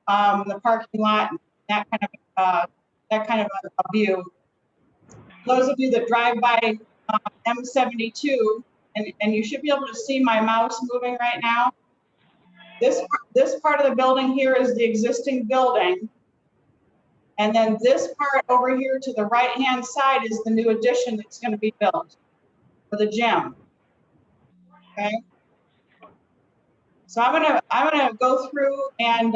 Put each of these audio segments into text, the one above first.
the parking lot, that kind of a view. Those of you that drive by M72, and you should be able to see my mouse moving right now. This part of the building here is the existing building. And then this part over here to the right-hand side is the new addition that's going to be built for the gym. Okay. So I'm gonna go through and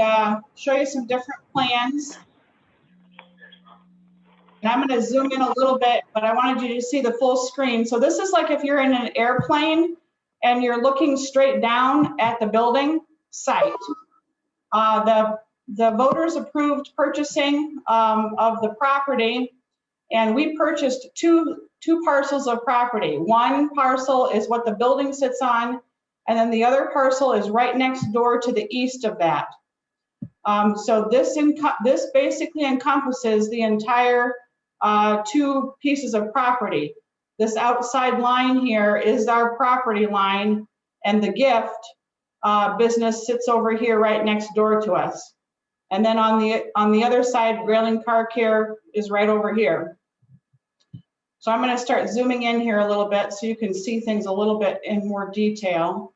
show you some different plans. And I'm gonna zoom in a little bit, but I wanted you to see the full screen. So this is like if you're in an airplane and you're looking straight down at the building site. The voters approved purchasing of the property, and we purchased two parcels of property. One parcel is what the building sits on, and then the other parcel is right next door to the east of that. So this basically encompasses the entire 2 pieces of property. This outside line here is our property line, and the gift business sits over here right next door to us. And then on the other side, Grayling Car Care is right over here. So I'm going to start zooming in here a little bit so you can see things a little bit in more detail.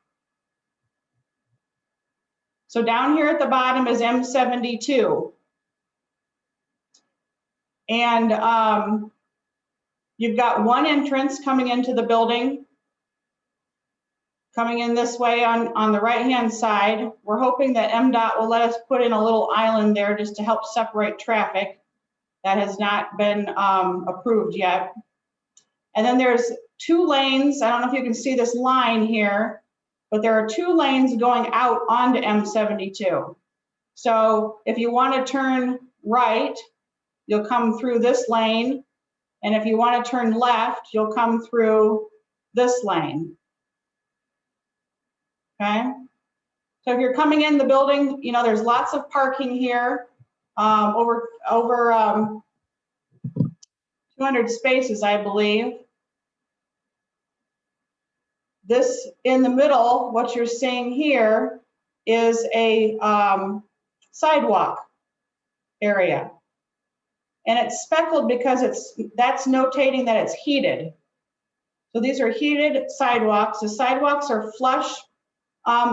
So down here at the bottom is M72. And you've got one entrance coming into the building, coming in this way on the right-hand side. We're hoping that MDOT will let us put in a little island there just to help separate traffic. That has not been approved yet. And then there's 2 lanes. I don't know if you can see this line here, but there are 2 lanes going out onto M72. So if you want to turn right, you'll come through this lane. And if you want to turn left, you'll come through this lane. Okay. So if you're coming in the building, you know, there's lots of parking here, over 200 spaces, I believe. This in the middle, what you're seeing here is a sidewalk area. And it's speckled because that's notating that it's heated. So these are heated sidewalks. The sidewalks are flush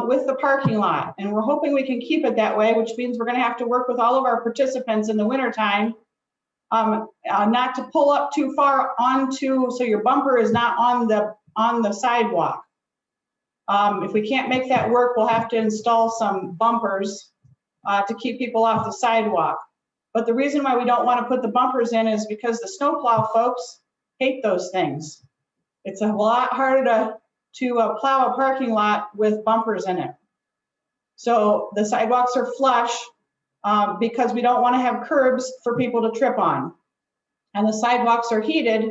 with the parking lot. And we're hoping we can keep it that way, which means we're gonna have to work with all of our participants in the wintertime not to pull up too far onto, so your bumper is not on the sidewalk. If we can't make that work, we'll have to install some bumpers to keep people off the sidewalk. But the reason why we don't want to put the bumpers in is because the snowplow folks hate those things. It's a lot harder to plow a parking lot with bumpers in it. So the sidewalks are flush because we don't want to have curbs for people to trip on. And the sidewalks are heated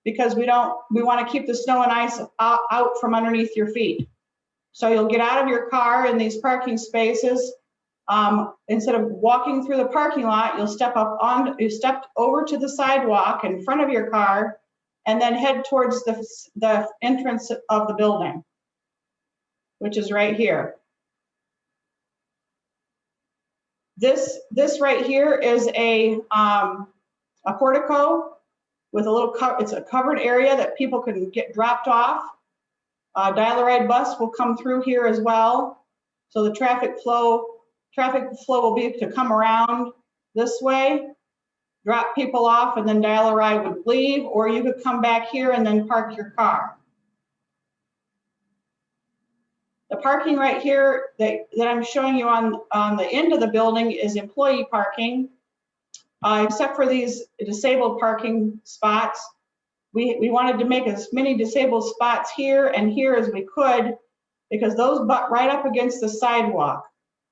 because we want to keep the snow and ice out from underneath your feet. So you'll get out of your car in these parking spaces. Instead of walking through the parking lot, you step over to the sidewalk in front of your car and then head towards the entrance of the building, which is right here. This right here is a portico with a little, it's a covered area that people can get dropped off. Dial-a-ride bus will come through here as well. So the traffic flow will be to come around this way, drop people off, and then Dial-a-ride would leave, or you could come back here and then park your car. The parking right here that I'm showing you on the end of the building is employee parking, except for these disabled parking spots. We wanted to make as many disabled spots here and here as we could, because those butt right up against the sidewalk.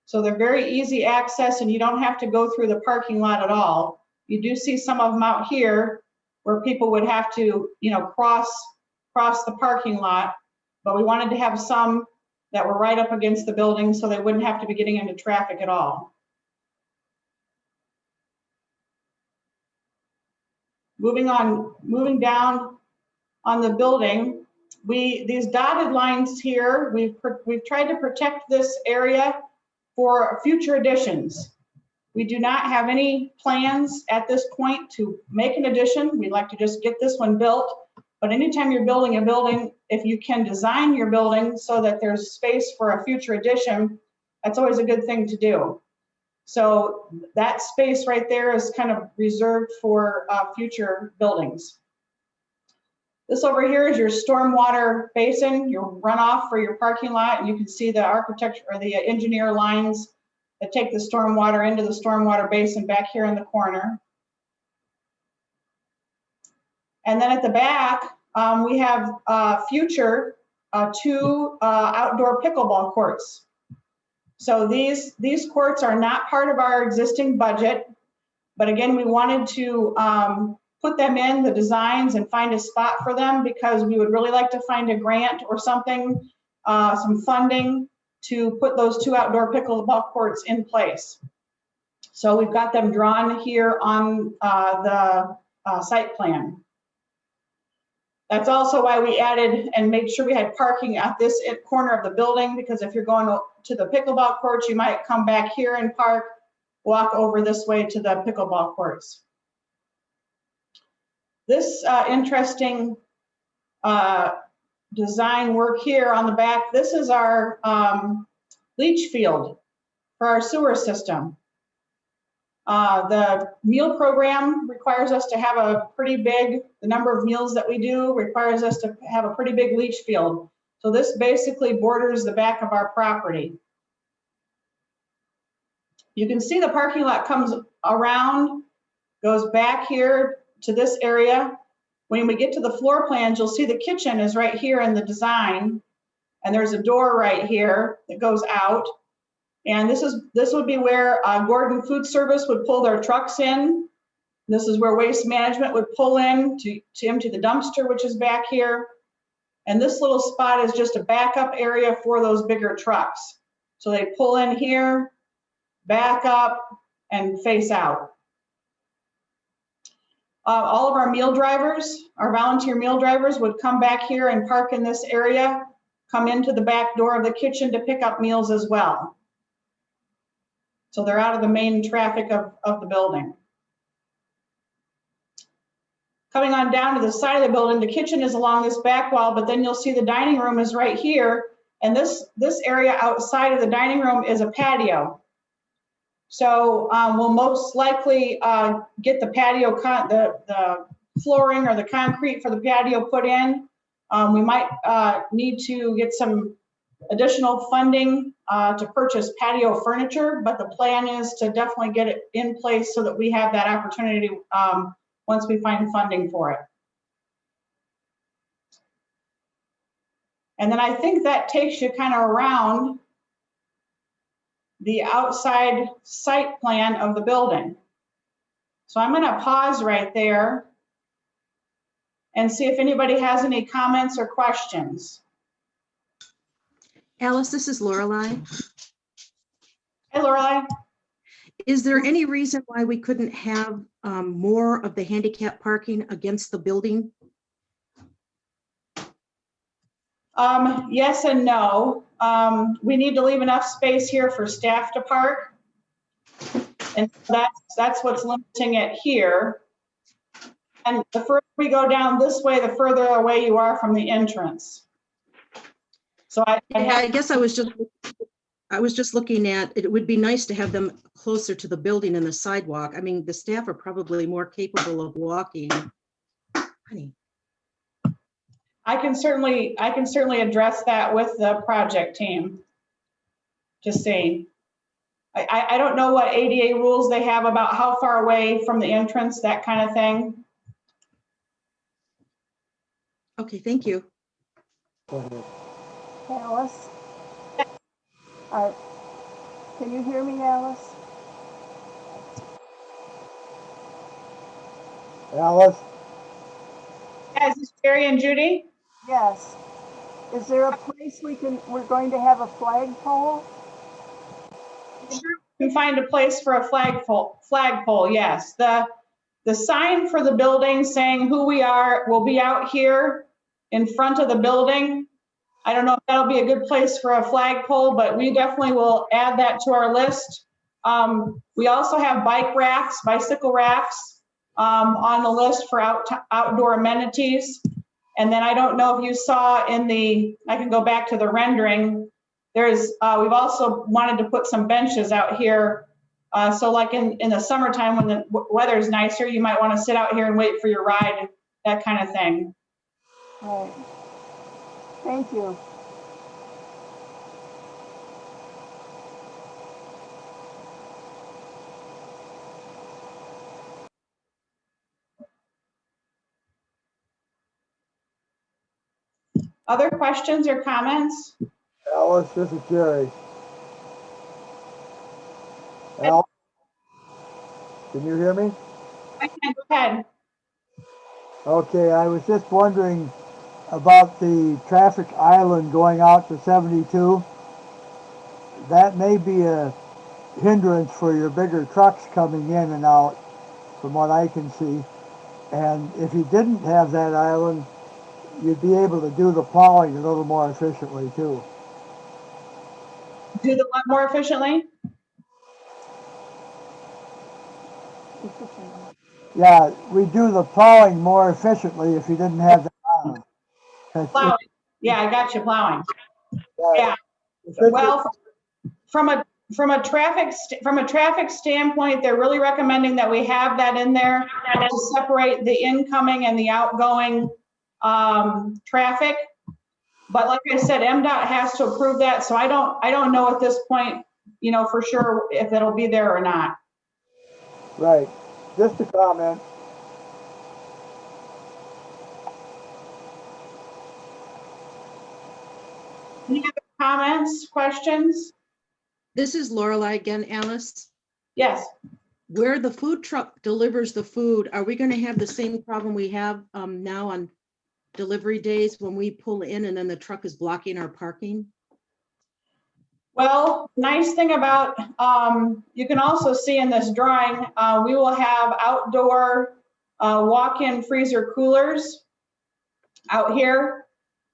So they're very easy access and you don't have to go through the parking lot at all. You do see some of them out here where people would have to, you know, cross the parking lot, but we wanted to have some that were right up against the building so they wouldn't have to be getting into traffic at all. Moving down on the building, these dotted lines here, we've tried to protect this area for future additions. We do not have any plans at this point to make an addition. We'd like to just get this one built. But anytime you're building a building, if you can design your building so that there's space for a future addition, that's always a good thing to do. So that space right there is kind of reserved for future buildings. This over here is your stormwater basin, your runoff for your parking lot. And you can see the architecture or the engineer lines that take the stormwater into the stormwater basin back here in the corner. And then at the back, we have future 2 outdoor pickleball courts. So these courts are not part of our existing budget, but again, we wanted to put them in the designs and find a spot for them because we would really like to find a grant or something, some funding to put those 2 outdoor pickleball courts in place. So we've got them drawn here on the site plan. That's also why we added and made sure we had parking at this corner of the building, because if you're going to the pickleball courts, you might come back here and park, walk over this way to the pickleball courts. This interesting design work here on the back, this is our leach field for our sewer system. The meal program requires us to have a pretty big, the number of meals that we do requires us to have a pretty big leach field. So this basically borders the back of our property. You can see the parking lot comes around, goes back here to this area. When we get to the floor plans, you'll see the kitchen is right here in the design. And there's a door right here that goes out. And this would be where Gordon Food Service would pull their trucks in. This is where Waste Management would pull in to empty the dumpster, which is back here. And this little spot is just a backup area for those bigger trucks. So they pull in here, back up, and face out. All of our meal drivers, our volunteer meal drivers would come back here and park in this area, come into the back door of the kitchen to pick up meals as well. So they're out of the main traffic of the building. Coming on down to the side of the building, the kitchen is along this back wall, but then you'll see the dining room is right here. And this area outside of the dining room is a patio. So we'll most likely get the patio, the flooring or the concrete for the patio put in. We might need to get some additional funding to purchase patio furniture, but the plan is to definitely get it in place so that we have that opportunity once we find funding for it. And then I think that takes you kind of around the outside site plan of the building. So I'm going to pause right there and see if anybody has any comments or questions. Alice, this is Lorelei. Hey, Lorelei. Is there any reason why we couldn't have more of the handicap parking against the building? Yes and no. We need to leave enough space here for staff to park. And that's what's limiting it here. And the further we go down this way, the further away you are from the entrance. So I guess I was just looking at, it would be nice to have them closer to the building and the sidewalk. I mean, the staff are probably more capable of walking. Honey. I can certainly address that with the project team to see. I don't know what ADA rules they have about how far away from the entrance, that kind of thing. Okay, thank you. Alice? Can you hear me, Alice? Alice? Yeah, is this Jerry and Judy? Yes. Is there a place we're going to have a flagpole? You can find a place for a flagpole, yes. The sign for the building saying who we are will be out here in front of the building. I don't know if that'll be a good place for a flagpole, but we definitely will add that to our list We also have bike racks, bicycle racks on the list for outdoor amenities. And then I don't know if you saw in the, I can go back to the rendering, we've also wanted to put some benches out here. So like in the summertime when the weather's nicer, you might want to sit out here and wait for your ride, that kind of thing. Right. Thank you. Other questions or comments? Alice, this is Jerry. Al, can you hear me? I can, go ahead. Okay, I was just wondering about the traffic island going out to 72. That may be a hindrance for your bigger trucks coming in and out, from what I can see. And if you didn't have that island, you'd be able to do the plowing a little more efficiently too. Do the what more efficiently? Yeah, we do the plowing more efficiently if you didn't have that island. 'Cause Plowing. Yeah, I got you, plowing. Yeah. if it- Well, from a traffic standpoint, they're really recommending that we have that in there to separate the incoming and the outgoing traffic. But like I said, MDOT has to approve that, so I don't know at this point, for sure if it'll be there or not. Right, just a comment. Any other comments, questions? This is Lorelei again, Alice. Yes. Where the food truck delivers the food, are we going to have the same problem we have now on delivery days when we pull in and then the truck is blocking our parking? Well, nice thing about, you can also see in this drawing, we will have outdoor walk-in freezer coolers out here.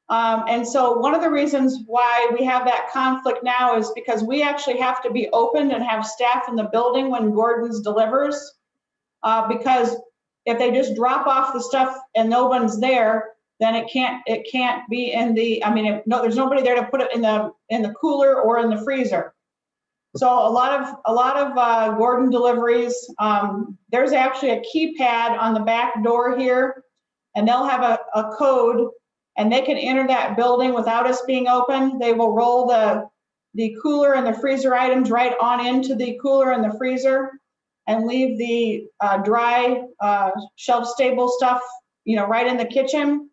And so one of the reasons why we have that conflict now is because we actually have to be open and have staff in the building when Gordon's delivers. Because if they just drop off the stuff and no one's there, then it can't be in the, there's nobody there to put it in the cooler or in the freezer. So a lot of Gordon deliveries, there's actually a keypad on the back door here, and they'll have a code, and they can enter that building without us being open. They will roll the cooler and the freezer items right on into the cooler and the freezer, and leave the dry shelf-stable stuff, right in the kitchen.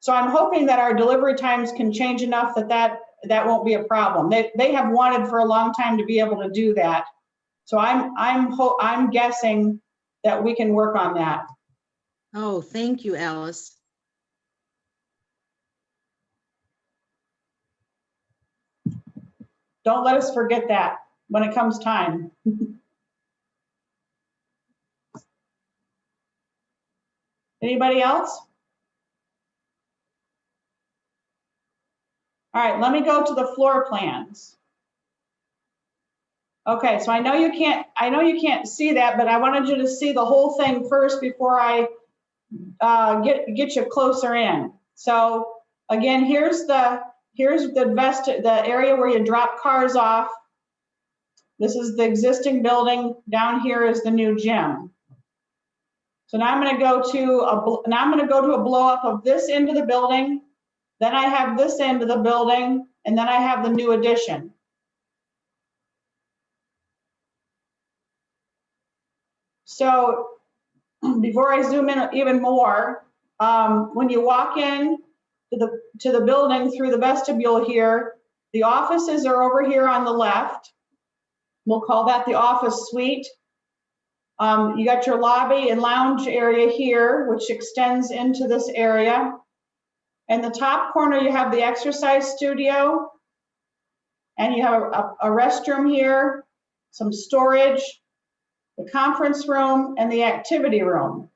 So I'm hoping that our delivery times can change enough that won't be a problem. They have wanted for a long time to be able to do that. So I'm guessing that we can work on that. Oh, thank you, Alice. Don't let us forget that when it comes time. Anybody else? All right, let me go to the floor plans. Okay, so I know you can't see that, but I wanted you to see the whole thing first before I get you closer in. So again, here's the area where you drop cars off. This is the existing building. Down here is the new gym. So now I'm going to go to a blow up of this end of the building. Then I have this end of the building, and then I have the new addition. So before I zoom in even more, when you walk in to the building through the vestibule here, the offices are over here on the left. We'll call that the office suite. You got your lobby and lounge area here, which extends into this area. In the top corner, you have the exercise studio, and you have a restroom here, some storage, the conference room, and the activity room.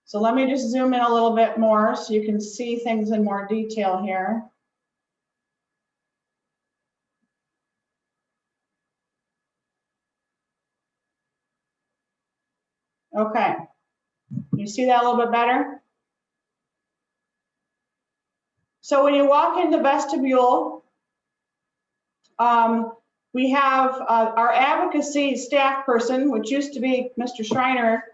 So let me just zoom in a little bit more so you can see things in more detail here. Okay. You see that a little bit better? So when you walk in the vestibule, we have our advocacy staff person, which used to be Mr. Schreiner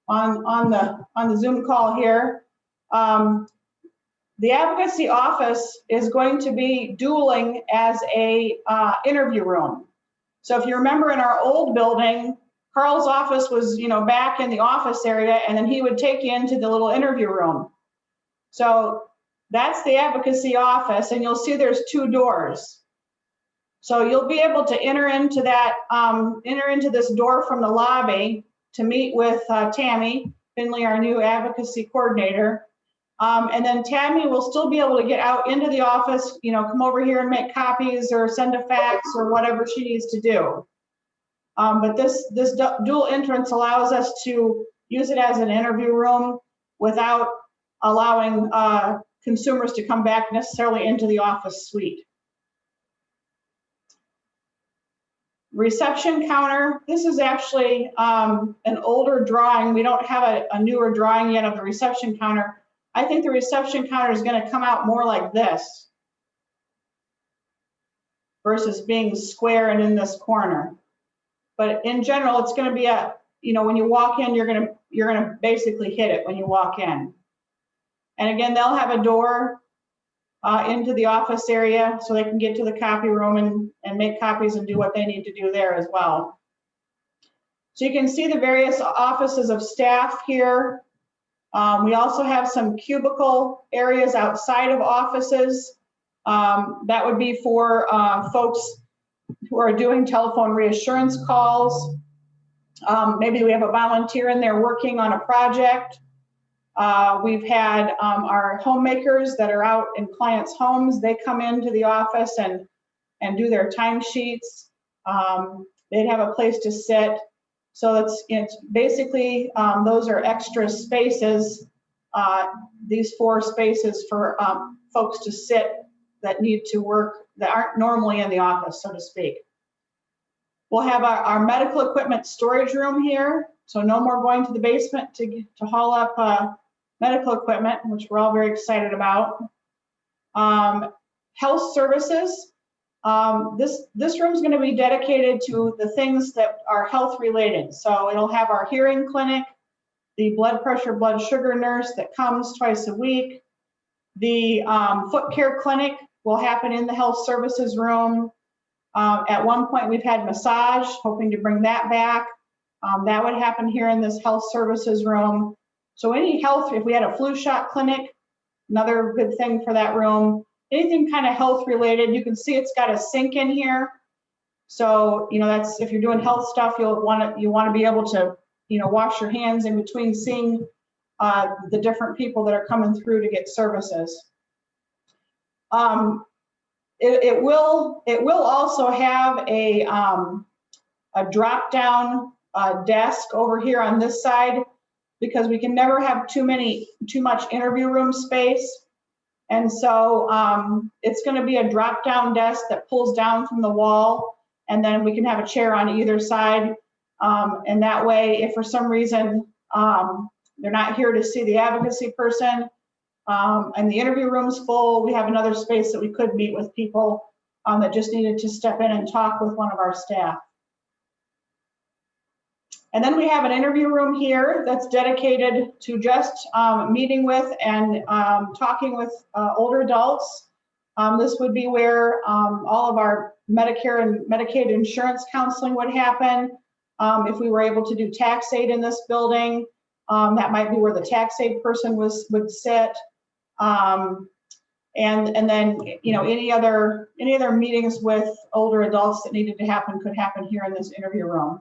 on the Zoom call here. The advocacy office is going to be dueling as a interview room. So if you remember in our old building, Carl's office was, back in the office area, and then he would take you into the little interview room. So that's the advocacy office, and you'll see there's 2 doors. So you'll be able to enter into this door from the lobby to meet with Tammy Finley, our new advocacy coordinator. And then Tammy will still be able to get out into the office, come over here and make copies or send a fax or whatever she needs to do. But this dual entrance allows us to use it as an interview room without allowing consumers to come back necessarily into the office suite. Reception counter. This is actually an older drawing. We don't have a newer drawing yet of the reception counter. I think the reception counter is going to come out more like this versus being square and in this corner. But in general, it's going to be when you walk in, you're going to basically hit it when you walk in. And again, they'll have a door into the office area so they can get to the copy room and make copies and do what they need to do there as well. So you can see the various offices of staff here. We also have some cubicle areas outside of offices. That would be for folks who are doing telephone reassurance calls. Maybe we have a volunteer in there working on a project. We've had our homemakers that are out in clients' homes. They come into the office and do their timesheets. They'd have a place to sit. So it's basically, those are extra spaces, these 4 spaces for folks to sit that need to work, that aren't normally in the office, so to speak. We'll have our medical equipment storage room here. So no more going to the basement to haul up medical equipment, which we're all very excited about. Health services. This room is going to be dedicated to the things that are health related. So it'll have our hearing clinic, the blood pressure, blood sugar nurse that comes twice a week. The foot care clinic will happen in the health services room. At one point we've had massage, hoping to bring that back. That would happen here in this health services room. So any health, if we had a flu shot clinic, another good thing for that room. Anything kind of health related, you can see it's got a sink in here. So, that's, if you're doing health stuff, you want to be able to, wash your hands in between seeing the different people that are coming through to get services. It will also have a drop down desk over here on this side, because we can never have too much interview room space. And so it's going to be a drop down desk that pulls down from the wall, and then we can have a chair on either side. And that way, if for some reason they're not here to see the advocacy person and the interview room's full, we have another space that we could meet with people that just needed to step in and talk with one of our staff. And then we have an interview room here that's dedicated to just meeting with and talking with older adults. This would be where all of our Medicare and Medicaid insurance counseling would happen. If we were able to do tax aid in this building, that might be where the tax aid person would sit. And then, any other meetings with older adults that needed to happen could happen here in this interview room.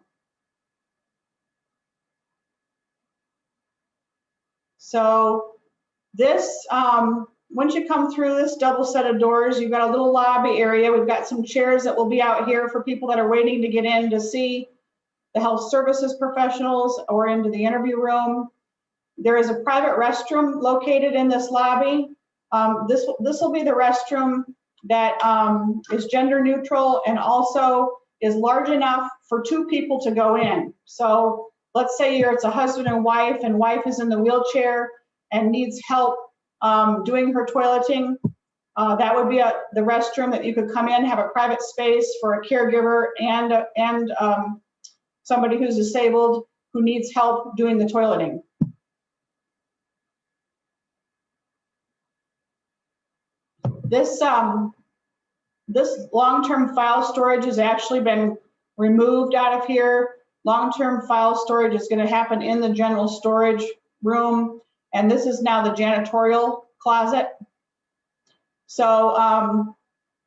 So this, once you come through this double set of doors, you've got a little lobby area. We've got some chairs that will be out here for people that are waiting to get in to see the health services professionals or into the interview room. There is a private restroom located in this lobby. This will be the restroom that is gender neutral and also is large enough for 2 people to go in. So let's say it's a husband and wife is in the wheelchair and needs help doing her toileting. That would be the restroom that you could come in, have a private space for a caregiver and somebody who's disabled who needs help doing the toileting. This long-term file storage has actually been removed out of here. Long-term file storage is going to happen in the general storage room, and this is now the janitorial closet. So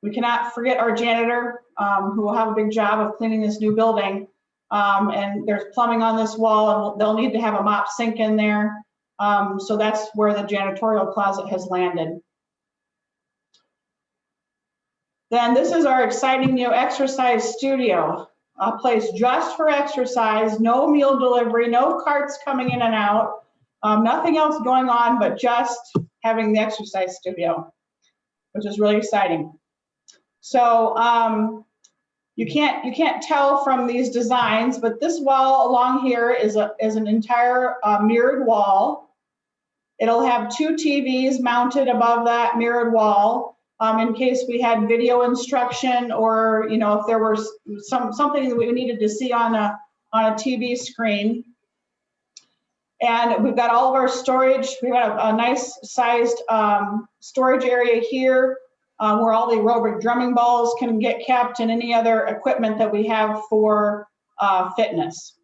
we cannot forget our janitor, who will have a big job of cleaning this new building. And there's plumbing on this wall, and they'll need to have a mop sink in there. So that's where the janitorial closet has landed. Then this is our exciting new exercise studio, a place just for exercise, no meal delivery, no carts coming in and out, nothing else going on, but just having the exercise studio, which is really exciting. So you can't tell from these designs, but this wall along here is an entire mirrored wall. It'll have 2 TVs mounted above that mirrored wall. In case we had video instruction, or if there was something that we needed to see on a TV screen. And we've got all of our storage. We've got a nice sized storage area here where all the aerobic drumming balls can get kept, and any other equipment that we have for fitness.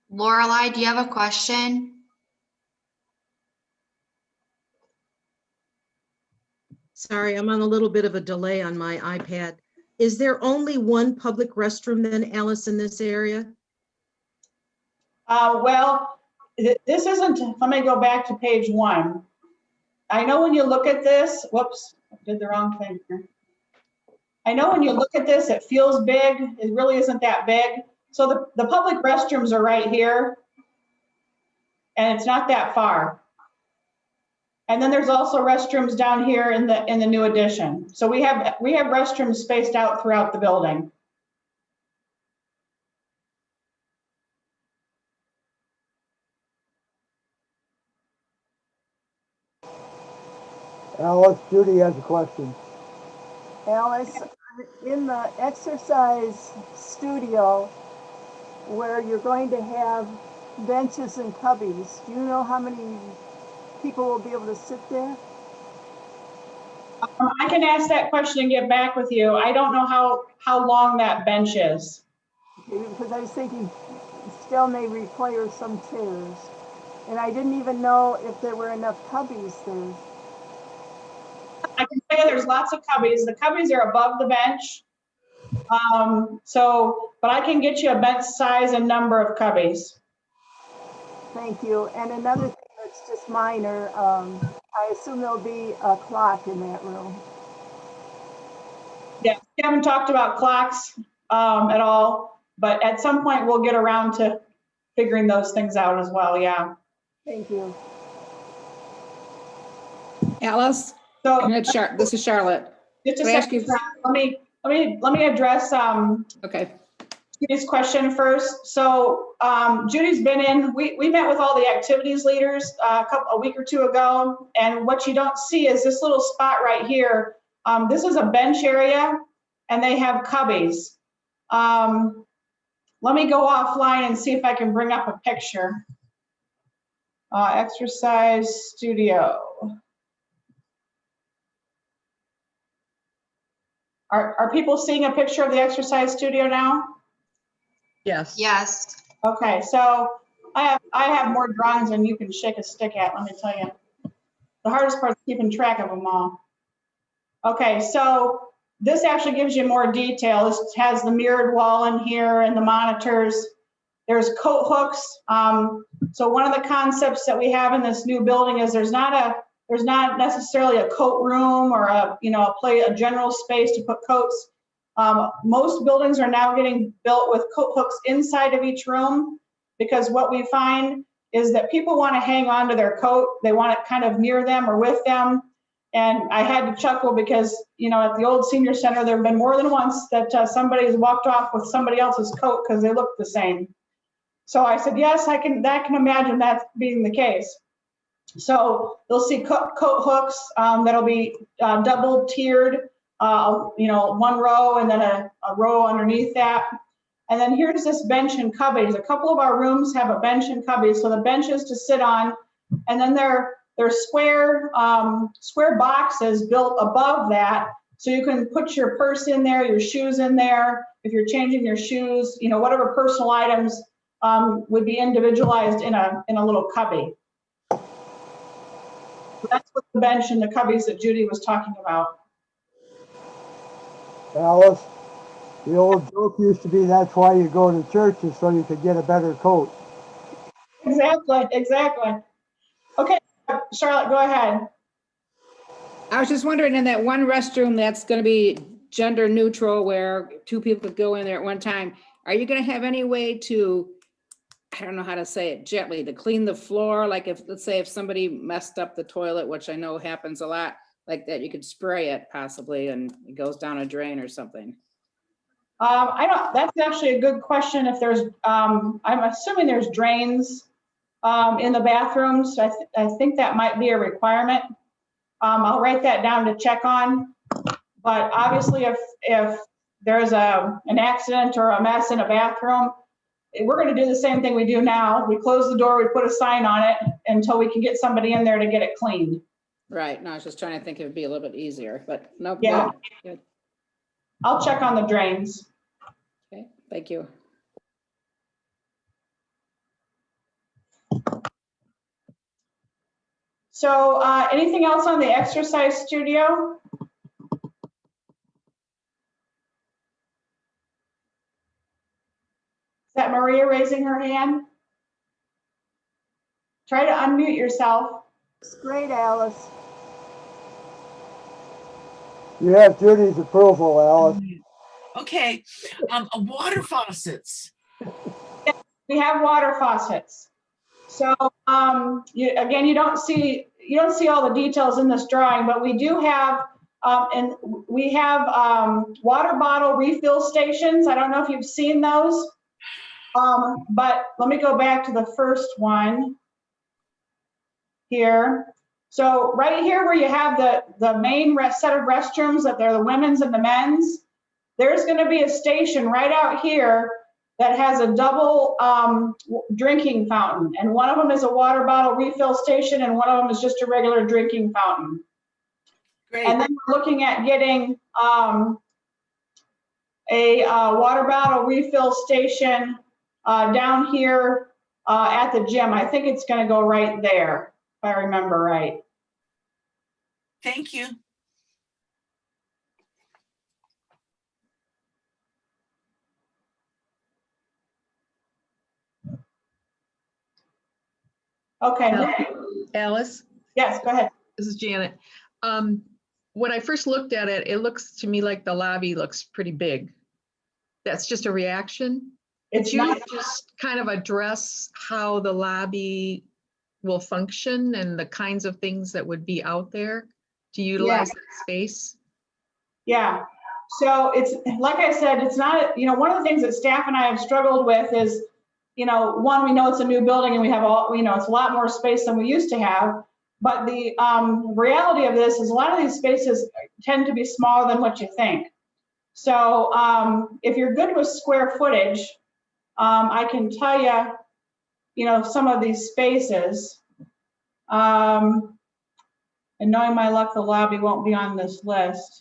Lorelei, do you have a question? Sorry, I'm on a little bit of a delay on my iPad. Is there only one public restroom then, Alice, in this area? Well, this isn't, let me go back to page 1. I know when you look at this, whoops, I did the wrong thing here. I know when you look at this, it feels big. It really isn't that big. So the public restrooms are right here, and it's not that far. And then there's also restrooms down here in the new addition. So we have restrooms spaced out throughout the building. Alice, Judy has a question. Alice, in the exercise studio where you're going to have benches and cubbies, do you know how many people will be able to sit there? I can ask that question and get back with you. I don't know how long that bench is. Because I was thinking still may require some chairs. And I didn't even know if there were enough cubbies there. I can tell you there's lots of cubbies. The cubbies are above the bench. But I can get you a bench size and number of cubbies. Thank you. And another thing that's just minor, I assume there'll be a clock in that room. Yeah, we haven't talked about clocks at all, but at some point we'll get around to figuring those things out as well, yeah. Thank you. So Alice, this is Charlotte. just a Can I ask second, you- let me address Okay. Judy's question first. So Judy's been in, we met with all the activities leaders a week or 2 ago, and what you don't see is this little spot right here. This is a bench area, and they have cubbies. Let me go offline and see if I can bring up a picture. Exercise studio. Are people seeing a picture of the exercise studio now? Yes. Yes. Okay, so I have more drawings than you can shake a stick at, let me tell you. The hardest part is keeping track of them all. Okay, so this actually gives you more detail. This has the mirrored wall in here and the monitors. There's coat hooks. So one of the concepts that we have in this new building is there's not necessarily a coat room or a general space to put coats. Most buildings are now getting built with coat hooks inside of each room, because what we find is that people want to hang on to their coat. They want it kind of near them or with them. And I had to chuckle because, at the old senior center, there have been more than once that somebody has walked off with somebody else's coat because they look the same. So I said, yes, I can imagine that being the case. So you'll see coat hooks that'll be double tiered, one row and then a row underneath that. And then here's this bench and cubbies. A couple of our rooms have a bench and cubbies, so the benches to sit on, and then they're square boxes built above that, so you can put your purse in there, your shoes in there. If you're changing your shoes, whatever personal items would be individualized in a little cubby. So that's what the bench and the cubbies that Judy was talking about. Alice, the old joke used to be that's why you go to church, is so you could get a better coat. Exactly. Okay, Charlotte, go ahead. I was just wondering, in that one restroom that's going to be gender neutral where 2 people could go in there at one time, are you going to have any way to, I don't know how to say it gently, to clean the floor? Like let's say if somebody messed up the toilet, which I know happens a lot, like that, you could spray it possibly and it goes down a drain or something. That's actually a good question. If there's, I'm assuming there's drains in the bathrooms. I think that might be a requirement. I'll write that down to check on. But obviously if there's an accident or a mess in a bathroom, we're going to do the same thing we do now. We close the door, we put a sign on it until we can get somebody in there to get it cleaned. Right. No, I was just trying to think it would be a little bit easier, but no. Yeah. Good. I'll check on the drains. Okay, thank you. So anything else on the exercise studio? Is that Maria raising her hand? Try to unmute yourself. It's great, Alice. You have Judy's approval, Alice. Okay, water faucets. We have water faucets. So again, you don't see all the details in this drawing, but we do have water bottle refill stations. I don't know if you've seen those, but let me go back to the first one here. So right here where you have the main set of restrooms, that they're the women's and the men's, there's going to be a station right out here that has a double drinking fountain. And one of them is a water bottle refill station, and one of them is just a regular drinking fountain. Great. And then we're looking at getting a water bottle refill station down here at the gym. I think it's going to go right there, if I remember right. Thank you. Okay. Alice, Yes, go ahead. this is Janet. When I first looked at it, it looks to me like the lobby looks pretty big. That's just a reaction. It's Could you not, just kind of address how the lobby will function and the kinds of things that would be out there to utilize that space? yeah. So it's, like I said, it's not, one of the things that staff and I have struggled with is, one, we know it's a new building and we have all, it's a lot more space than we used to have. But the reality of this is a lot of these spaces tend to be smaller than what you think. So if you're good with square footage, I can tell you, some of these spaces. And knowing my luck, the lobby won't be on this list.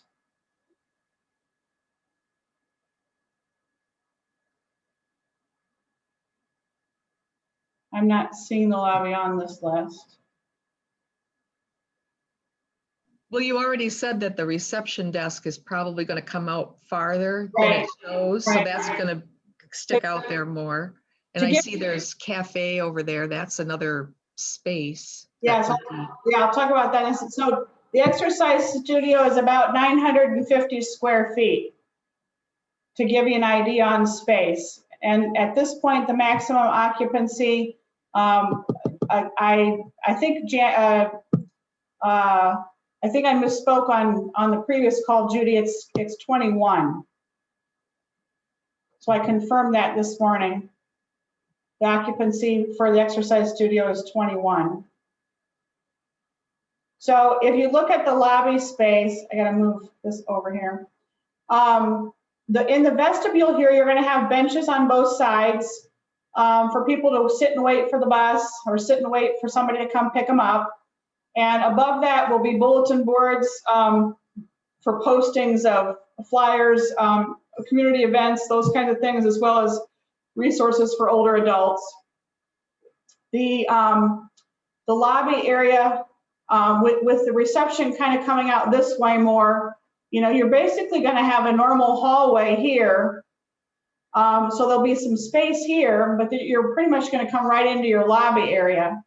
I'm not seeing the lobby on this list. Well, you already said that the reception desk is probably going to come out farther than it shows, so that's going to stick out there more. And I see there's cafe over there. That's another space. Yeah, I'll talk about that. So the exercise studio is about 950 square feet, to give you an idea on space. And at this point, the maximum occupancy, I think I misspoke on the previous call, Judy. It's 21. So I confirmed that this morning, The occupancy for the exercise studio is 21. So if you look at the lobby space, I gotta move this over here. In the vestibule here, you're gonna have benches on both sides for people to sit and wait for the bus or sit and wait for somebody to come pick them up. And above that will be bulletin boards for postings of flyers, community events, those kinds of things, as well as resources for older adults. The lobby area with the reception kind of coming out this way more, you're basically going to have a normal hallway here. So there'll be some space here, but you're pretty much going to come right into your lobby area.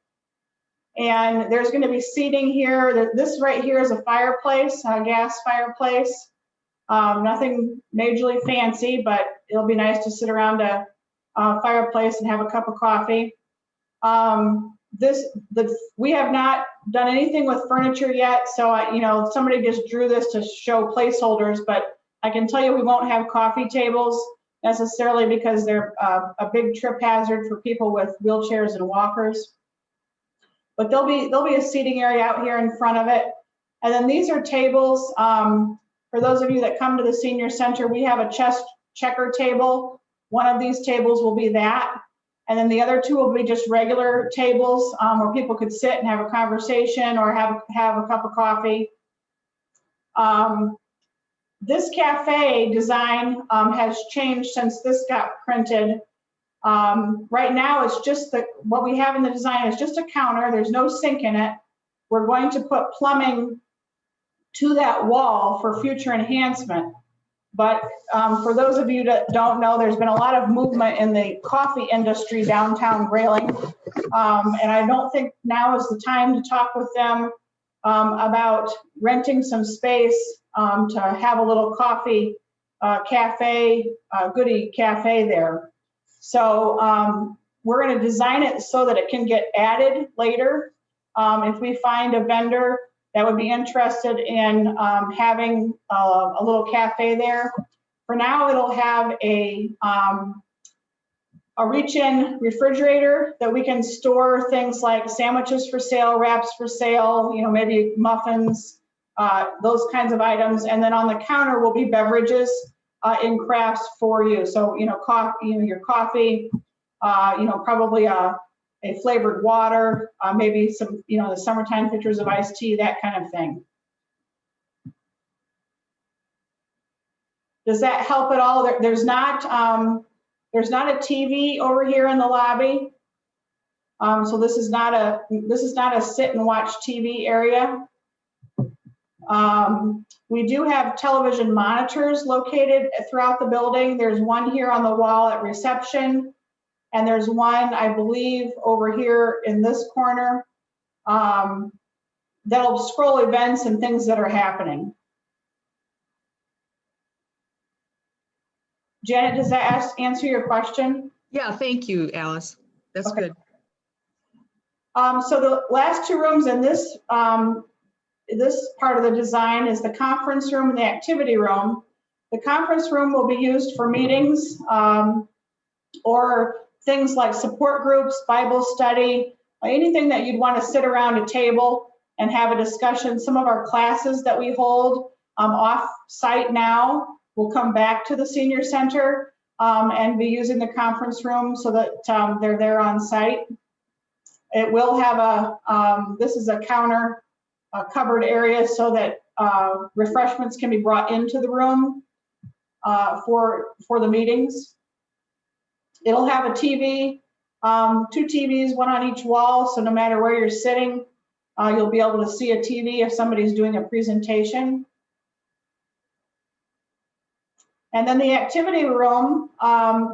And there's going to be seating here. This right here is a fireplace, a gas fireplace. Nothing majorly fancy, but it'll be nice to sit around a fireplace and have a cup of coffee. We have not done anything with furniture yet, so somebody just drew this to show placeholders, but I can tell you we won't have coffee tables necessarily because they're a big trip hazard for people with wheelchairs and walkers. But there'll be a seating area out here in front of it. And then these are tables. For those of you that come to the senior center, we have a chess checker table. One of these tables will be that. And then the other two will be just regular tables where people could sit and have a conversation or have a cup of coffee. This cafe design has changed since this got printed. Right now, it's just what we have in the design is just a counter. There's no sink in it. We're going to put plumbing to that wall for future enhancement. But for those of you that don't know, there's been a lot of movement in the coffee industry downtown Grayling. And I don't think now is the time to talk with them about renting some space to have a little coffee cafe, goodie cafe there. So we're going to design it so that it can get added later. If we find a vendor that would be interested in having a little cafe there. For now, it'll have a reach-in refrigerator that we can store things like sandwiches for sale, wraps for sale, maybe muffins, those kinds of items. And then on the counter will be beverages in crafts for you. So, coffee, your coffee, probably a flavored water, maybe some, the summertime pitchers of iced tea, that kind of thing. Does that help at all? There's not a TV over here in the lobby. So this is not a sit and watch TV area. We do have television monitors located throughout the building. There's one here on the wall at reception. And there's one, I believe, over here in this corner that'll scroll events and things that are happening. Janet, does that answer your question? Yeah, thank you, Alice. That's Okay. good. So the last two rooms in this part of the design is the conference room and the activity room. The conference room will be used for meetings or things like support groups, Bible study, anything that you'd want to sit around a table and have a discussion. Some of our classes that we hold off-site now will come back to the senior center and be using the conference room so that they're there on site. It will have this is a counter, covered area so that refreshments can be brought into the room for the meetings. It'll have a TV, 2 TVs, one on each wall, so no matter where you're sitting, you'll be able to see a TV if somebody's doing a presentation. And then the activity room,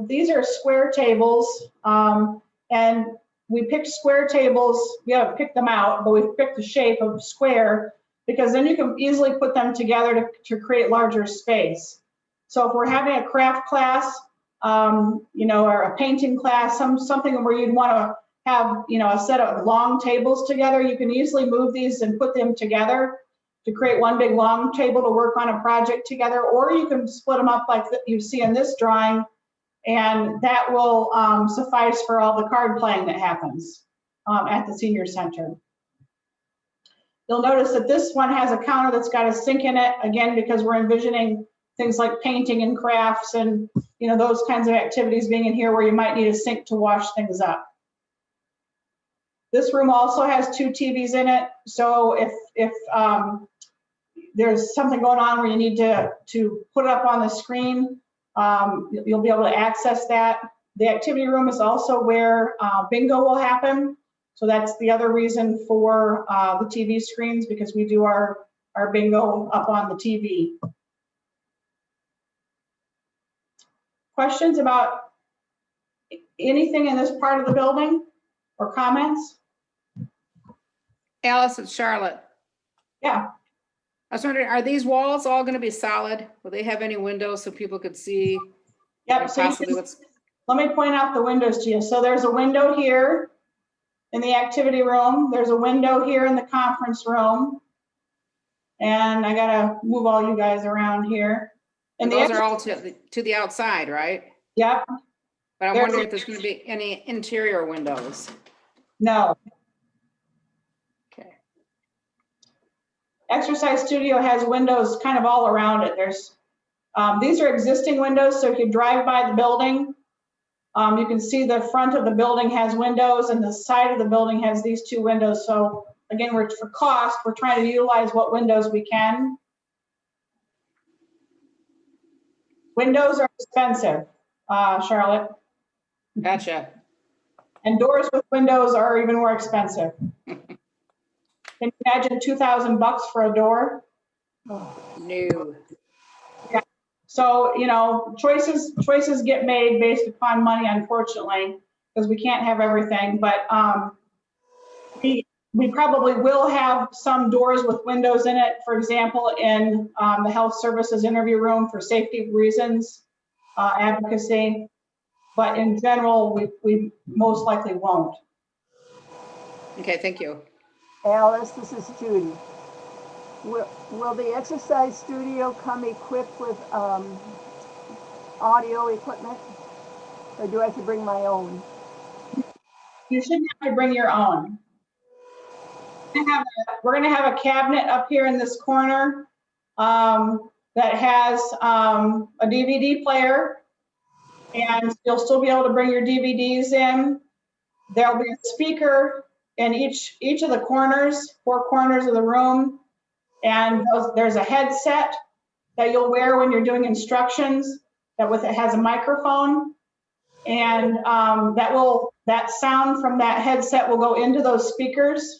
these are square tables, and we picked square tables. We haven't picked them out, but we've picked the shape of square because then you can easily put them together to create larger space. So if we're having a craft class, or a painting class, something where you'd want to have, a set of long tables together, you can easily move these and put them together to create one big long table to work on a project together, or you can split them up like you see in this drawing And that will suffice for all the card playing that happens at the senior center. You'll notice that this one has a counter that's got a sink in it, again, because we're envisioning things like painting and crafts and, you know, those kinds of activities being in here where you might need a sink to wash things up. This room also has 2 TVs in it. So if there's something going on where you need to put it up on the screen, you'll be able to access that. The activity room is also where bingo will happen. So that's the other reason for the TV screens, because we do our bingo up on the TV. Questions about anything in this part of the building or comments? Alice, it's Charlotte. Yeah. I was wondering, are these walls all going to be solid? Will they have any windows so people could see? Yep. So possibly let me point out the windows to you. So there's a window here in the activity room. There's a window here in the conference room. And I gotta move all you guys around here. And those are all to the outside, right? Yep. But I'm wondering if there's going to be any interior windows. No. Okay. Exercise studio has windows kind of all around it. There's these are existing windows, so if you drive by the building, you can see the front of the building has windows and the side of the building has these 2 windows. So again, for cost, we're trying to utilize what windows we can. Windows are expensive, Charlotte. Gotcha. And doors with windows are even more expensive. Can you imagine $2,000 for a door? No. Yeah. So, you know, choices get made based upon money, unfortunately, because we can't have everything. But we probably will have some doors with windows in it, for example, in the health services interview room for safety reasons, advocacy. But in general, we most likely won't. Okay, thank you. Alice, this is Judy. Will the exercise studio come equipped with audio equipment? Or do I have to bring my own? You shouldn't have to bring your own. We're going to have a cabinet up here in this corner that has a DVD player, and you'll still be able to bring your DVDs in. There'll be a speaker in each of the corners, 4 corners of the room, and there's a headset that you'll wear when you're doing instructions it has a microphone, and that sound from that headset will go into those speakers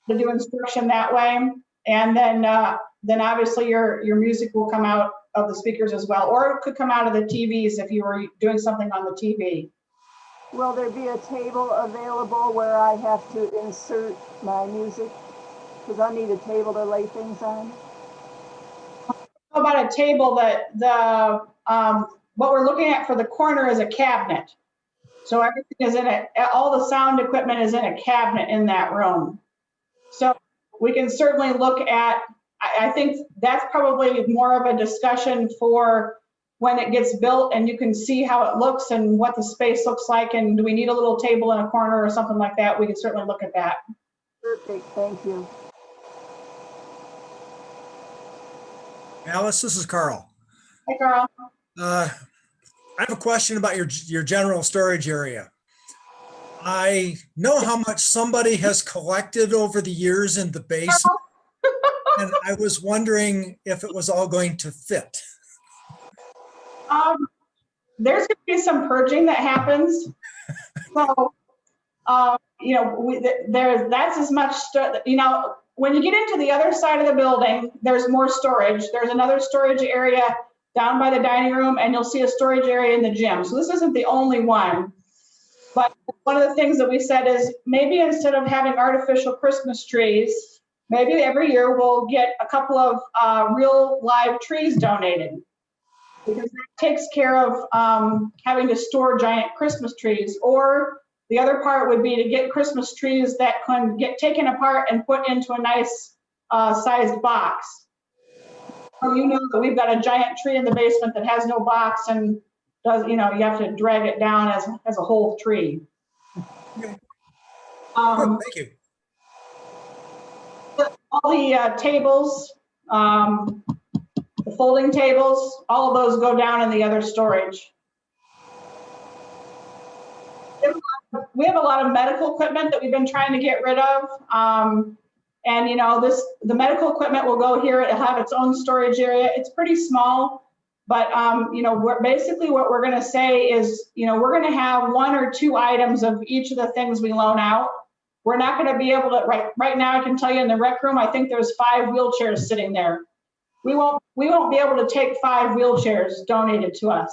to do instruction that way. And then obviously your music will come out of the speakers as well, or it could come out of the TVs if you were doing something on the TV. Will there be a table available where I have to insert my music? Because I need a table to lay things on. How about a table that what we're looking at for the corner is a cabinet. So everything is in it. All the sound equipment is in a cabinet in that room. So we can certainly look at, I think that's probably more of a discussion for when it gets built and you can see how it looks and what the space looks like, and do we need a little table in a corner or something like that? We can certainly look at that. Perfect, thank you. Alice, this is Carl. Hi, Carl. I have a question about your general storage area. I know how much somebody has collected over the years in the basement, and I was wondering if it was all going to fit. There's going to be some purging that happens. So, you know, that's as much, you know, when you get into the other side of the building, there's more storage. There's another storage area down by the dining room, and you'll see a storage area in the gym. So this isn't the only one. But one of the things that we said is maybe instead of having artificial Christmas trees, maybe every year we'll get a couple of real live trees donated, because that takes care of having to store giant Christmas trees. Or the other part would be to get Christmas trees that can get taken apart and put into a nice sized box. So you know that we've got a giant tree in the basement that has no box, and does, you know, you have to drag it down as a whole tree. Good, Um, thank you. all the tables, the folding tables, all of those go down in the other storage. We have a lot of medical equipment that we've been trying to get rid of. And you know, the medical equipment will go here. It'll have its own storage area. It's pretty small, but you know, basically what we're gonna say is, you know, we're gonna have 1 or 2 items of each of the things we loan out. We're not gonna be able to, right now I can tell you in the rec room, I think there's 5 wheelchairs sitting there. We won't be able to take 5 wheelchairs donated to us.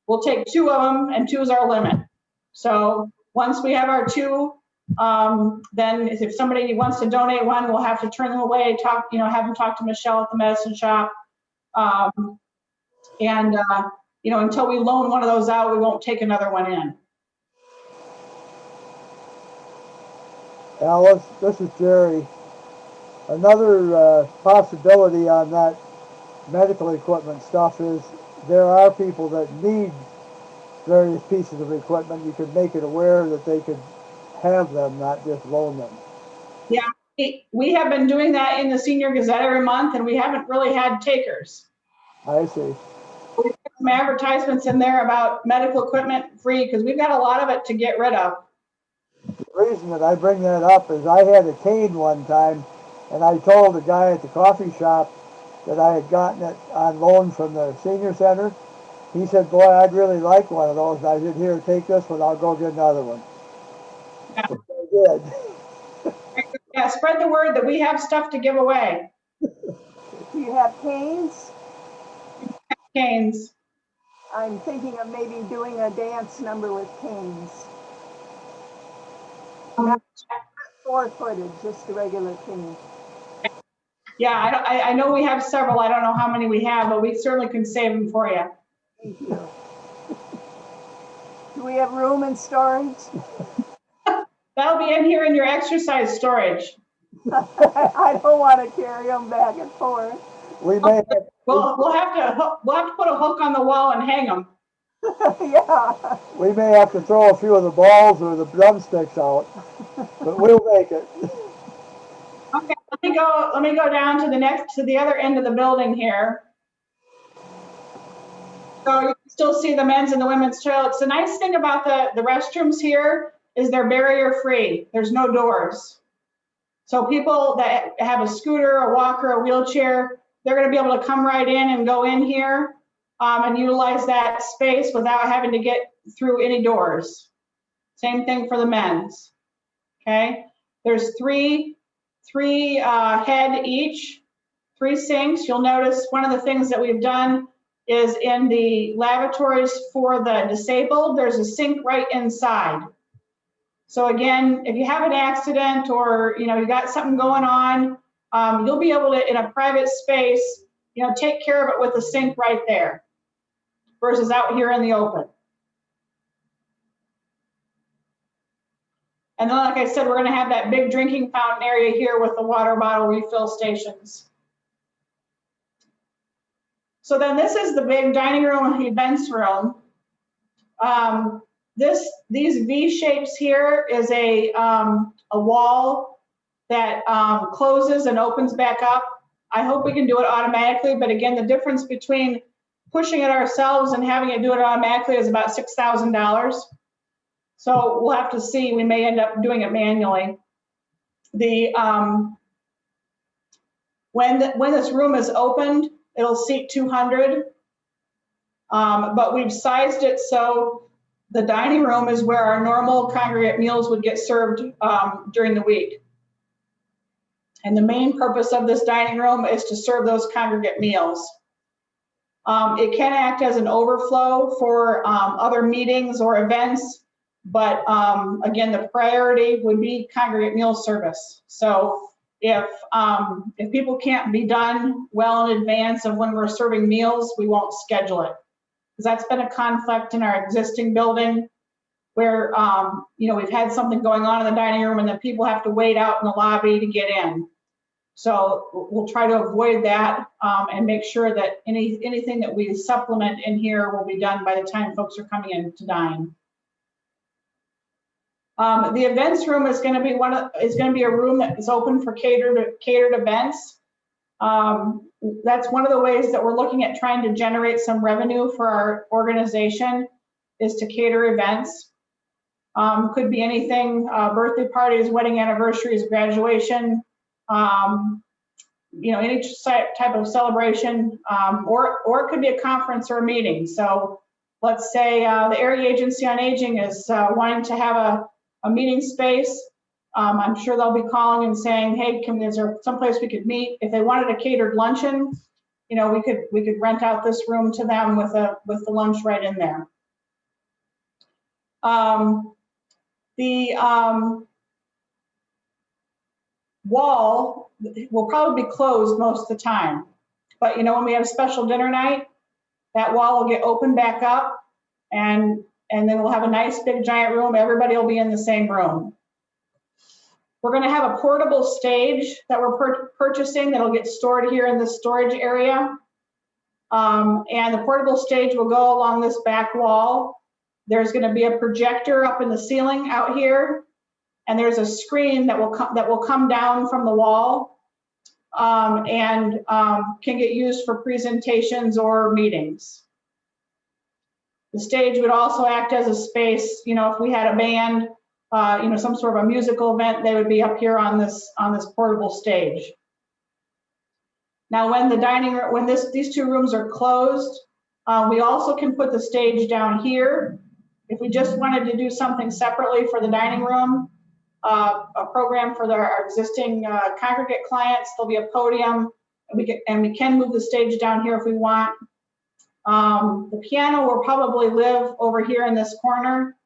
We'll take 2 of them, and 2 is our limit. So once we have our 2, then if somebody wants to donate one, we'll have to turn them away, you know, have them talk to Michelle at the medicine shop. You know, until we loan one of those out, we won't take another one in. Alice, this is Jerry. Another possibility on that medical equipment stuff is there are people that need various pieces of equipment. You could make it aware that they could have them, not just loan them. Yeah, we have been doing that in the Senior Gazette every month, and we haven't really had takers. I see. We put some advertisements in there about medical equipment free, because we've got a lot of it to get rid of. The reason that I bring that up is I had a cane one time, and I told the guy at the coffee shop that I had gotten it on loan from the senior center. He said, boy, I'd really like one of those. And I said, here, take this one. I'll go get another one. Yeah. Which I did. Yeah, spread the word that we have stuff to give away. Do you have canes? Canes. I'm thinking of maybe doing a dance number with canes. Not 4-footed, just a regular cane. Yeah, I know we have several. I don't know how many we have, but we certainly can save them for you. Thank you. Do we have room in storage? That'll be in here in your exercise storage. I don't want to carry them back and forth. We may have, We'll have to put a hook on the wall and hang them. Yeah. we may have to throw a few of the balls or the drumsticks out, but we'll make it. Okay, let me go down to the other end of the building here. So you can still see the men's and the women's toilets. The nice thing about the restrooms here is they're barrier free. There's no doors. So people that have a scooter, a walker, a wheelchair, they're gonna be able to come right in and go in here and utilize that space without having to get through any doors. Same thing for the men's, okay? There's three head each, 3 sinks. You'll notice one of the things that we've done is in the lavatories for the disabled, there's a sink right inside. So again, if you have an accident or you got something going on, you'll be able to, in a private space, take care of it with a sink right there versus out here in the open. And then, like I said, we're going to have that big drinking fountain area here with the water bottle refill stations. So then this is the big dining room events room. These V shapes here is a wall that closes and opens back up. I hope we can do it automatically, but again, the difference between pushing it ourselves and having it do it automatically is about $6,000. So we'll have to see. We may end up doing it manually. When this room is opened, it'll seat 200, but we've sized it so the dining room is where our normal congregate meals would get served during the week. And the main purpose of this dining room is to serve those congregate meals. It can act as an overflow for other meetings or events, but again, the priority would be congregate meal service. So if people can't be done well in advance of when we're serving meals, we won't schedule it. Because that's been a conflict in our existing building where we've had something going on in the dining room and then people have to wait out in the lobby to get in. So we'll try to avoid that and make sure that anything that we supplement in here will be done by the time folks are coming in to dine. The events room is going to be a room that is open for catered events. That's one of the ways that we're looking at trying to generate some revenue for our organization, is to cater events. Could be anything, birthday parties, wedding anniversaries, graduation, any type of celebration, or it could be a conference or a meeting. So let's say the Area Agency on Aging is wanting to have a meeting space. I'm sure they'll be calling and saying, hey, is there someplace we could meet? If they wanted a catered luncheon, we could rent out this room to them with the lunch right in there. The wall will probably be closed most of the time. But when we have a special dinner night, that wall will get opened back up, and then we'll have a nice big giant room. Everybody will be in the same room. We're going to have a portable stage that we're purchasing that'll get stored here in this storage area. And the portable stage will go along this back wall. There's going to be a projector up in the ceiling out here, and there's a screen that will come down from the wall and can get used for presentations or meetings. The stage would also act as a space, if we had a band, some sort of a musical event, they would be up here on this portable stage. Now, when the dining room, when these two rooms are closed, we also can put the stage down here. If we just wanted to do something separately for the dining room, a program for our existing congregate clients, there'll be a podium, and we can move the stage down here if we want. The piano will probably live over here in this corner,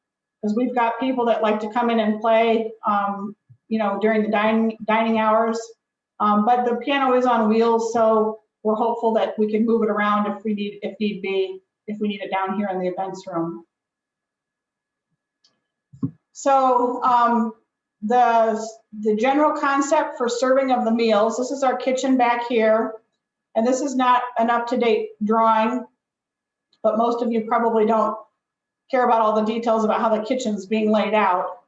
because we've got people that like to come in and play, during the dining hours. But the piano is on wheels, so we're hopeful that we can move it around if need be, if we need it down here in the events room. So the general concept for serving of the meals, this is our kitchen back here, and this is not an up-to-date drawing, but most of you probably don't care about all the details about how the kitchen's being laid out.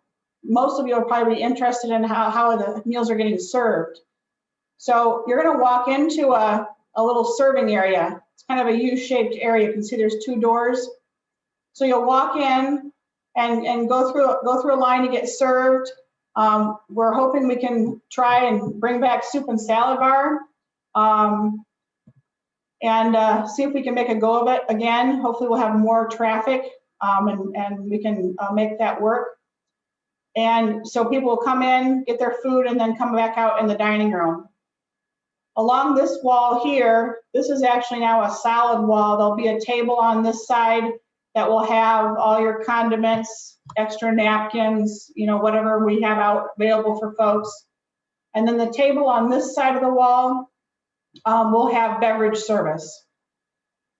Most of you are probably interested in how the meals are getting served. So you're going to walk into a little serving area. It's kind of a U-shaped area. You can see there's two doors. So you'll walk in and go through a line to get served. We're hoping we can try and bring back soup and salad bar and see if we can make a go of it again. Hopefully we'll have more traffic and we can make that work. And so people will come in, get their food, and then come back out in the dining room. Along this wall here, this is actually now a solid wall. There'll be a table on this side that will have all your condiments, extra napkins, whatever we have out available for folks. And then the table on this side of the wall will have beverage service.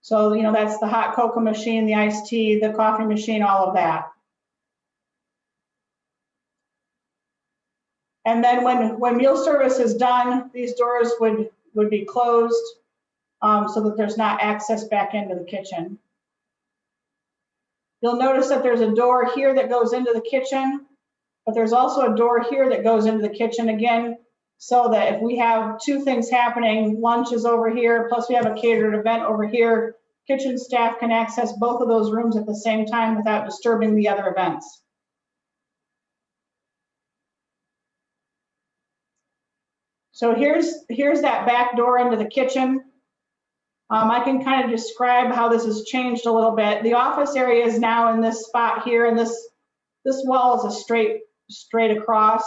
So, that's the hot cocoa machine, the iced tea, the coffee machine, all of that. And then when meal service is done, these doors would be closed so that there's not access back into the kitchen. You'll notice that there's a door here that goes into the kitchen, but there's also a door here that goes into the kitchen again, so that if we have two things happening, lunch is over here, plus we have a catered event over here, kitchen staff can access both of those rooms at the same time without disturbing the other events. So here's that back door into the kitchen. I can kind of describe how this has changed a little bit. The office area is now in this spot here, and this wall is a straight across.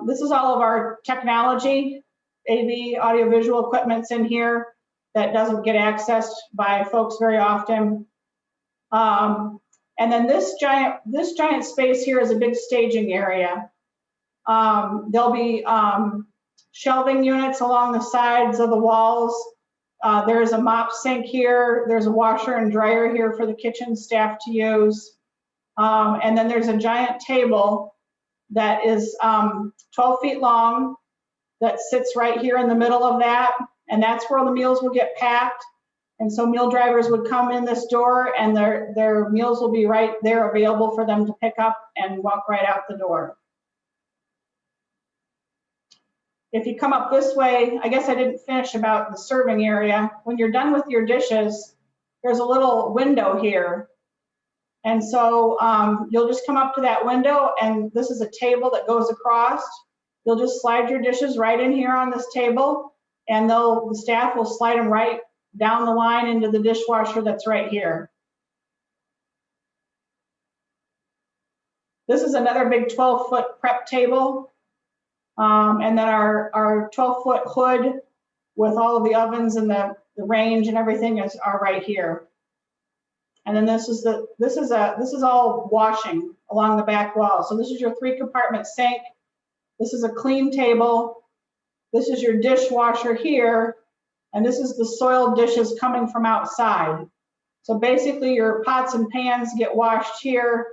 This is all of our technology, AV, audiovisual equipment's in here that doesn't get accessed by folks very often. And then this giant space here is a big staging area. There'll be shelving units along the sides of the walls. There's a mop sink here. There's a washer and dryer here for the kitchen staff to use. And then there's a giant table that is 12 feet long that sits right here in the middle of that. And that's where the meals will get packed. And so meal drivers would come in this door and their meals will be right there available for them to pick up and walk right out the door. If you come up this way, I guess I didn't finish about the serving area. When you're done with your dishes, there's a little window here. And so you'll just come up to that window, and this is a table that goes across. You'll just slide your dishes right in here on this table, and the staff will slide them right down the line into the dishwasher that's right here. This is another big 12-foot prep table. And then our 12-foot hood with all of the ovens and the range and everything are right here. And then this is all washing along the back wall. So this is your 3-compartment sink. This is a clean table. This is your dishwasher here. And this is the soiled dishes coming from outside. So basically your pots and pans get washed here,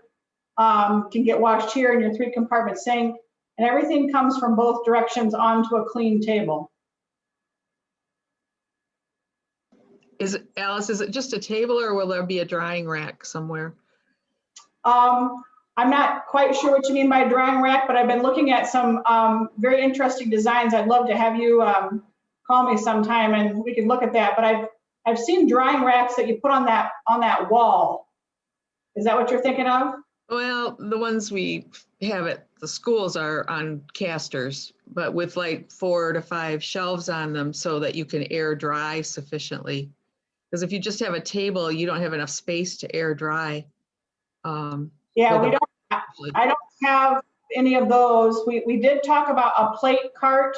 can get washed here in your 3-compartment sink. And everything comes from both directions onto a clean table. Alice, is it just a table or will there be a drying rack somewhere? I'm not quite sure what you mean by drying rack, but I've been looking at some very interesting designs. I'd love to have you call me sometime and we can look at that. But I've seen drying racks that you put on that wall. Is that what you're thinking of? Well, the ones we have at the schools are on casters, but with like 4 to 5 shelves on them so that you can air dry sufficiently. Because if you just have a table, you don't have enough space to air dry. Yeah, I don't have any of those. We did talk about a plate cart.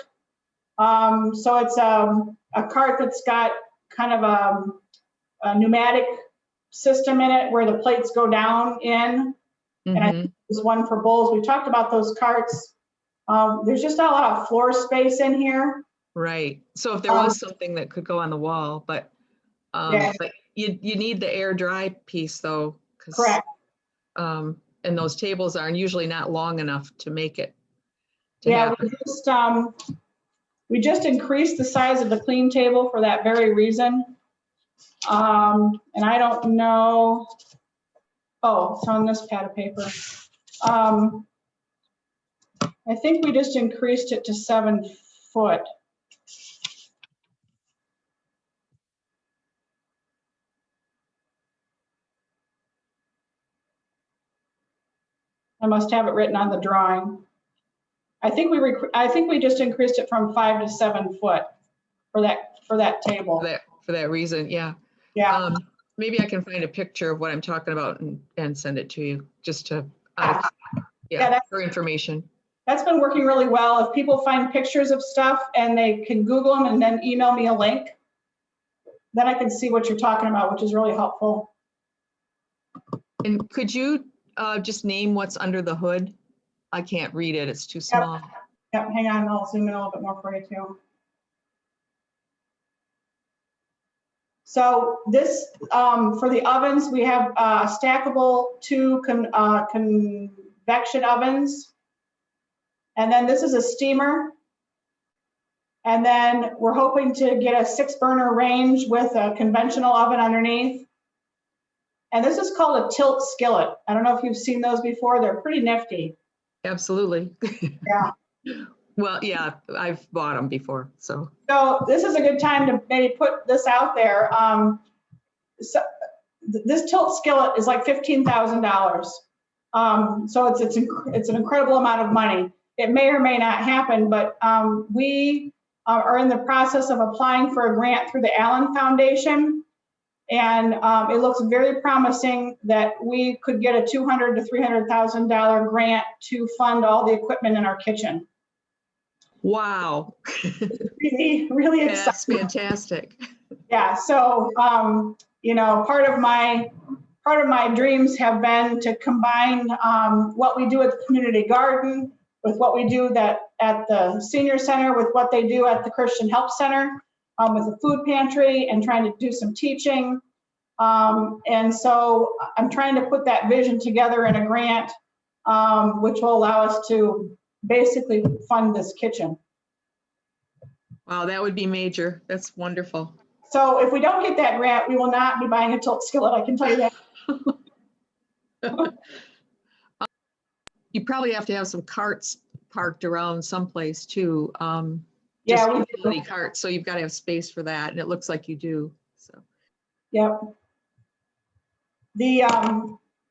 So it's a cart that's got kind of a pneumatic system in it where the plates go down in. And I think there's one for bowls. We talked about those carts. There's just not a lot of floor space in here. Right. So if there was something that could go on the wall, but you need the air dry piece though. Correct. And those tables are usually not long enough to make it. We just increased the size of the clean table for that very reason. And I don't know. Oh, it's on this pad of paper. I think we just increased it to 7 foot. I must have it written on the drawing. I think we just increased it from 5 to 7 foot for that table. For that reason, yeah. Yeah. Maybe I can find a picture of what I'm talking about and send it to you just to, for information. That's been working really well. If people find pictures of stuff and they can Google them and then email me a link, then I can see what you're talking about, which is really helpful. And could you just name what's under the hood? I can't read it, it's too small. Yep, hang on, I'll zoom in a little bit more for you too. So this, for the ovens, we have stackable 2 convection ovens. And then this is a steamer. And then we're hoping to get a 6-burner range with a conventional oven underneath. And this is called a tilt skillet. I don't know if you've seen those before. They're pretty nifty. Absolutely. Yeah. Well, yeah, I've bought them before, so. So this is a good time to maybe put this out there. So this tilt skillet is like $15,000. So it's an incredible amount of money. It may or may not happen, but we are in the process of applying for a grant through the Allen Foundation. And it looks very promising that we could get a $200,000 to $300,000 grant to fund all the equipment in our kitchen. Wow. Really, really exciting. That's fantastic. Yeah, so part of my dreams have been to combine what we do at the community garden with what we do at the senior center with what they do at the Christian Help Center with the food pantry and trying to do some teaching. And so I'm trying to put that vision together in a grant, which will allow us to basically fund this kitchen. Wow, that would be major. That's wonderful. So if we don't get that grant, we will not be buying a tilt skillet, I can tell you that. You probably have to have some carts parked around someplace too. Yeah, Just we do. utility carts, so you've got to have space for that, and it looks like you do, so. Yep. The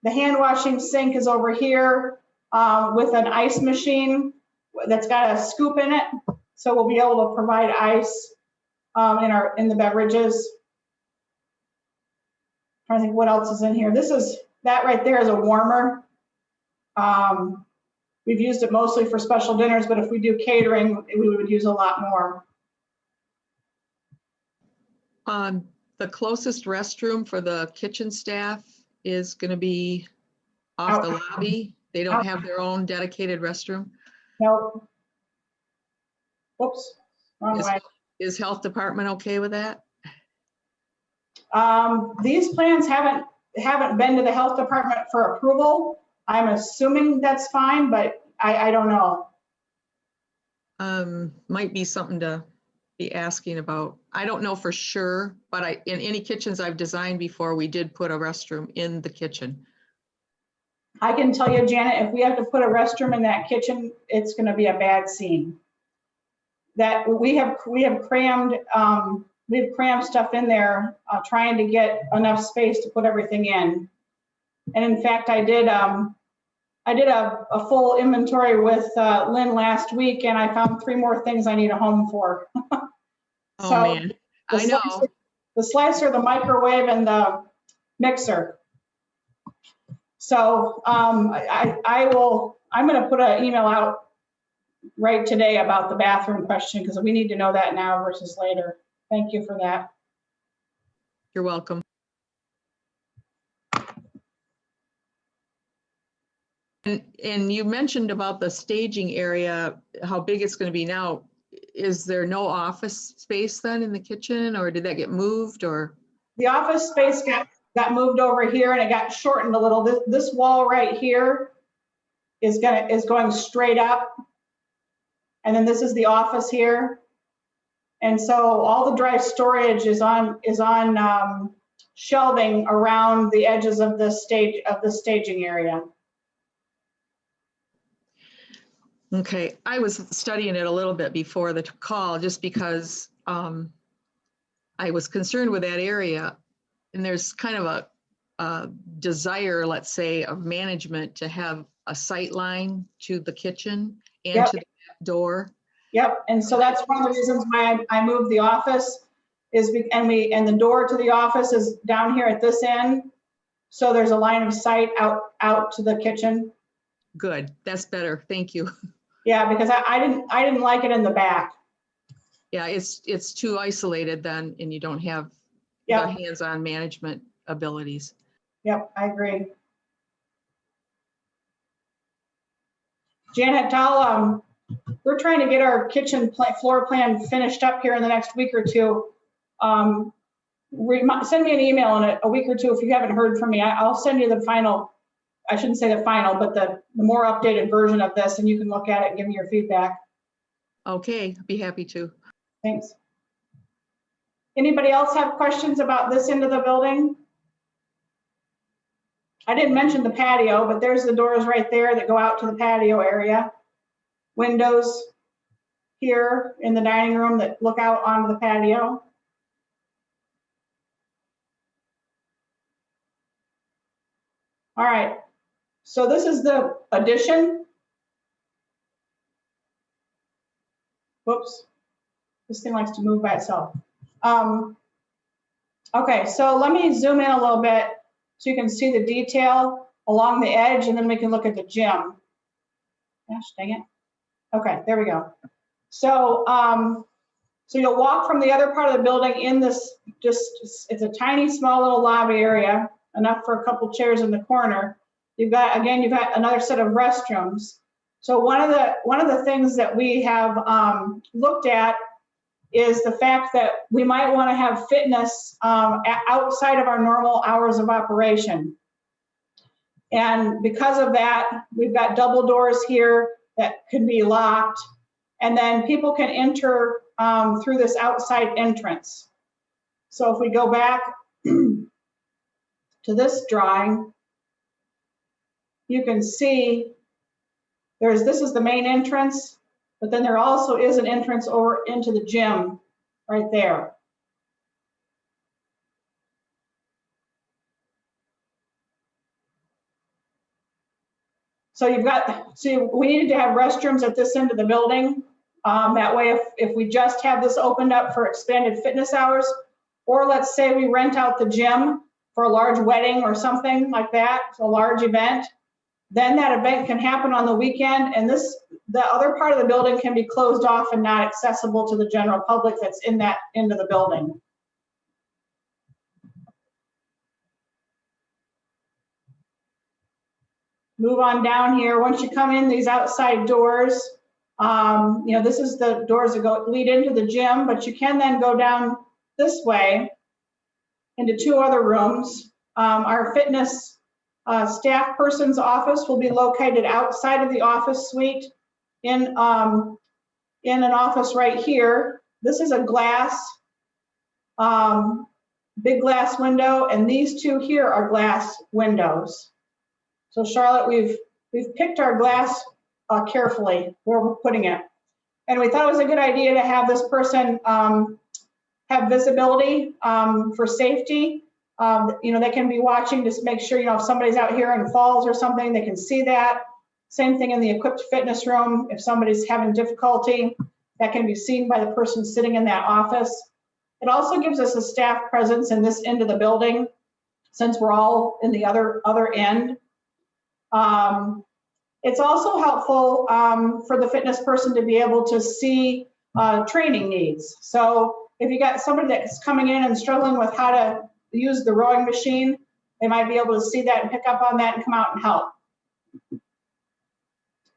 hand washing sink is over here with an ice machine that's got a scoop in it. So we'll be able to provide ice in the beverages. Trying to think what else is in here. That right there is a warmer. We've used it mostly for special dinners, but if we do catering, we would use a lot more. The closest restroom for the kitchen staff is going to be off the lobby. They don't have their own dedicated restroom. Nope. Whoops. Wrong way. Is health department okay with that? These plans haven't been to the health department for approval. I'm assuming that's fine, but I don't know. Might be something to be asking about. I don't know for sure, but in any kitchens I've designed before, we did put a restroom in the kitchen. I can tell you, Janet, if we have to put a restroom in that kitchen, it's going to be a bad scene. That we have crammed stuff in there, trying to get enough space to put everything in. And in fact, I did a full inventory with Lynn last week, and I found 3 more things I need a home for. Oh So, man, I know. The slicer, the microwave, and the mixer. So I'm going to put an email out right today about the bathroom question, because we need to know that now versus later. Thank you for that. You're welcome. And you mentioned about the staging area, how big it's going to be now. Is there no office space then in the kitchen, or did that get moved, or? The office space got moved over here, and it got shortened a little. This wall right here is going straight up. And then this is the office here. And so all the dry storage is on shelving around the edges of the staging area. Okay, I was studying it a little bit before the call, just because I was concerned with that area. And there's kind of a desire, let's say, of management to have a sight line to the kitchen and Yep. to the back door. Yep, and so that's one of the reasons why I moved the office and the door to the office is down here at this end. So there's a line of sight out to the kitchen. Good, that's better, thank you. Yeah, because I didn't like it in the back. Yeah, it's too isolated then, and you don't have the Yep, hands-on management abilities. yep, I agree. Janet, we're trying to get our kitchen floor plan finished up here in the next week or two. Send me an email in a week or two if you haven't heard from me. I'll send you the final, I shouldn't say the final, but the more updated version of this, and you can look at it and give me your feedback. Okay, I'd be happy to. Thanks. Anybody else have questions about this end of the building? I didn't mention the patio, but there's the doors right there that go out to the patio area. Windows here in the dining room that look out onto the patio. All right, so this is the addition. Whoops, this thing likes to move by itself. Okay, so let me zoom in a little bit so you can see the detail along the edge, and then we can look at the gym. Gosh, dang it. Okay, there we go. So, so you'll walk from the other part of the building in this, it's a tiny, small little lobby area, enough for a couple chairs in the corner. You've got another set of restrooms. So one of the things that we have looked at is the fact that we might want to have fitness outside of our normal hours of operation. And because of that, we've got double doors here that could be locked. And then people can enter through this outside entrance. So if we go back to this drawing, you can see this is the main entrance, but then there also is an entrance over into the gym right there. So we needed to have restrooms at this end of the building. That way, if we just have this opened up for expanded fitness hours, or let's say we rent out the gym for a large wedding or something like that, a large event, then that event can happen on the weekend, and the other part of the building can be closed off and not accessible to the general public that's in that end of the building. Move on down here. Once you come in these outside doors, this is the doors that lead into the gym, but you can then go down this way into two other rooms. Our fitness staff person's office will be located outside of the office suite in an office right here. This is a glass, big glass window, and these two here are glass windows. So Charlotte, we've picked our glass carefully where we're putting it. And we thought it was a good idea to have this person have visibility for safety. They can be watching, just make sure, if somebody's out here and falls or something, they can see that. Same thing in the equipped fitness room. If somebody's having difficulty, that can be seen by the person sitting in that office. It also gives us a staff presence in this end of the building, since we're all in the other end. It's also helpful for the fitness person to be able to see training needs. So if you got somebody that's coming in and struggling with how to use the rowing machine, they might be able to see that and pick up on that and come out and help.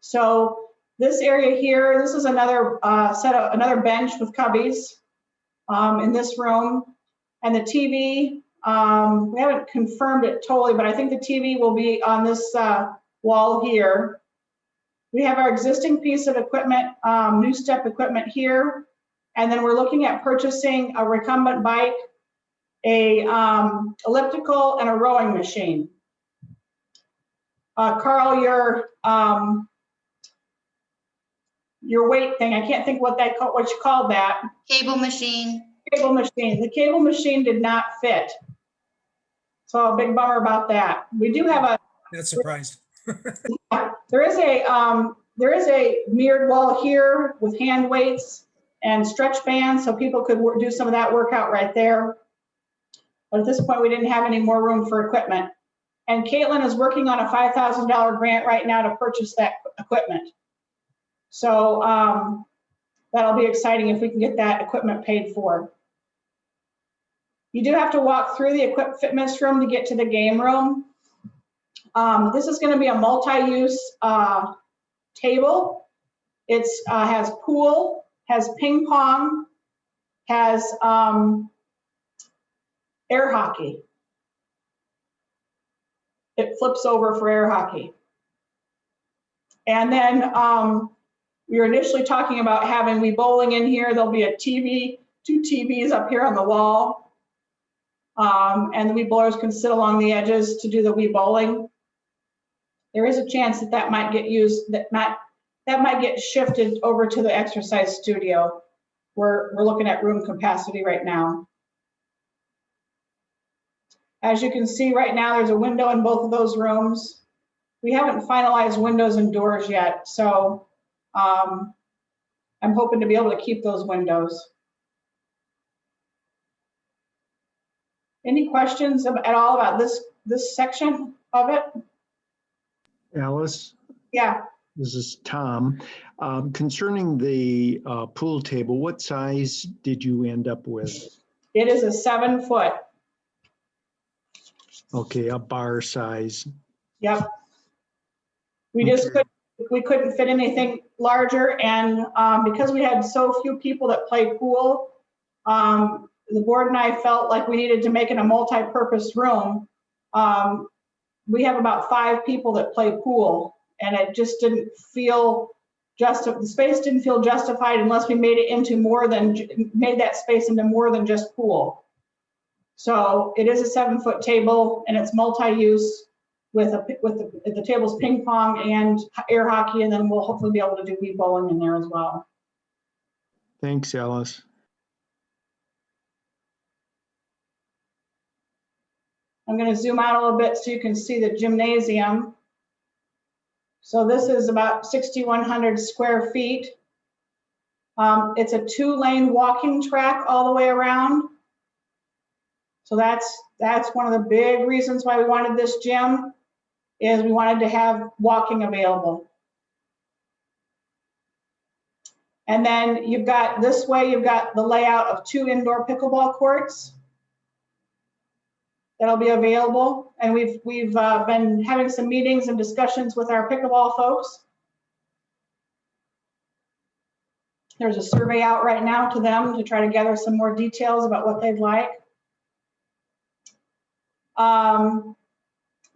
So this area here, this is another another bench with cubbies in this room. And the TV, we haven't confirmed it totally, but I think the TV will be on this wall here. We have our existing piece of equipment, new step equipment here. And then we're looking at purchasing a recumbent bike, a elliptical, and a rowing machine. Carl, your weight thing, I can't think what you called that. Cable machine. Cable machine. The cable machine did not fit. So a big bummer about that. We do have a. Not surprised. There is a mirrored wall here with hand weights and stretch bands, so people could do some of that workout right there. But at this point, we didn't have any more room for equipment. And Caitlin is working on a $5,000 grant right now to purchase that equipment. So that'll be exciting if we can get that equipment paid for. You do have to walk through the equipped fitness room to get to the game room. This is going to be a multi-use table. It has pool, has ping pong, has air hockey. It flips over for air hockey. And then we were initially talking about having Wii bowling in here. There'll be a TV, 2 TVs up here on the wall. And the Wii bowlers can sit along the edges to do the Wii bowling. There is a chance that might get used, that might get shifted over to the exercise studio. We're looking at room capacity right now. As you can see right now, there's a window in both of those rooms. We haven't finalized windows and doors yet, so I'm hoping to be able to keep those windows. Any questions at all about this section of it? Alice? Yeah. This is Tom. Concerning the pool table, what size did you end up with? It is a 7-foot. Okay, a bar size. Yep. We couldn't fit anything larger, and because we had so few people that play pool, the board and I felt like we needed to make it a multi-purpose room. We have about 5 people that play pool, and it just didn't feel the space didn't feel justified unless we made it into made that space into more than just pool. So it is a 7-foot table and it's multi-use with the table's ping pong and air hockey, and then we'll hopefully be able to do Wii bowling in there as well. Thanks, Alice. I'm going to zoom out a little bit so you can see the gymnasium. So this is about 6,100 square feet. It's a 2-lane walking track all the way around. So that's one of the big reasons why we wanted this gym, is we wanted to have walking available. And then you've got this way, you've got the layout of 2 indoor pickleball courts that'll be available. And we've been having some meetings and discussions with our pickleball folks. There's a survey out right now to them to try to gather some more details about what they'd like.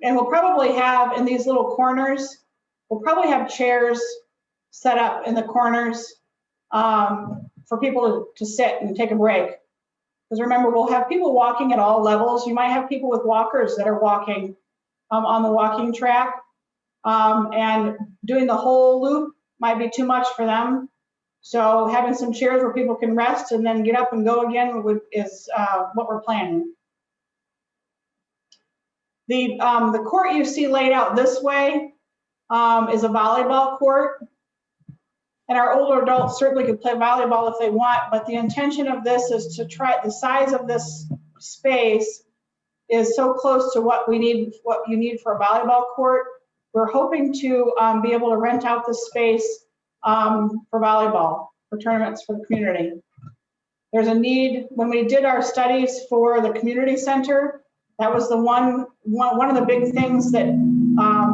And we'll probably have in these little corners, we'll probably have chairs set up in the corners for people to sit and take a break. Because remember, we'll have people walking at all levels. You might have people with walkers that are walking on the walking track, and doing the whole loop might be too much for them. So having some chairs where people can rest and then get up and go again is what we're planning. The court you see laid out this way is a volleyball court. And our older adults certainly could play volleyball if they want, but the intention of this is to try, the size of this space is so close to what you need for a volleyball court. We're hoping to be able to rent out the space for volleyball, for tournaments for the community. There's a need, when we did our studies for the community center, that was the one of the big things that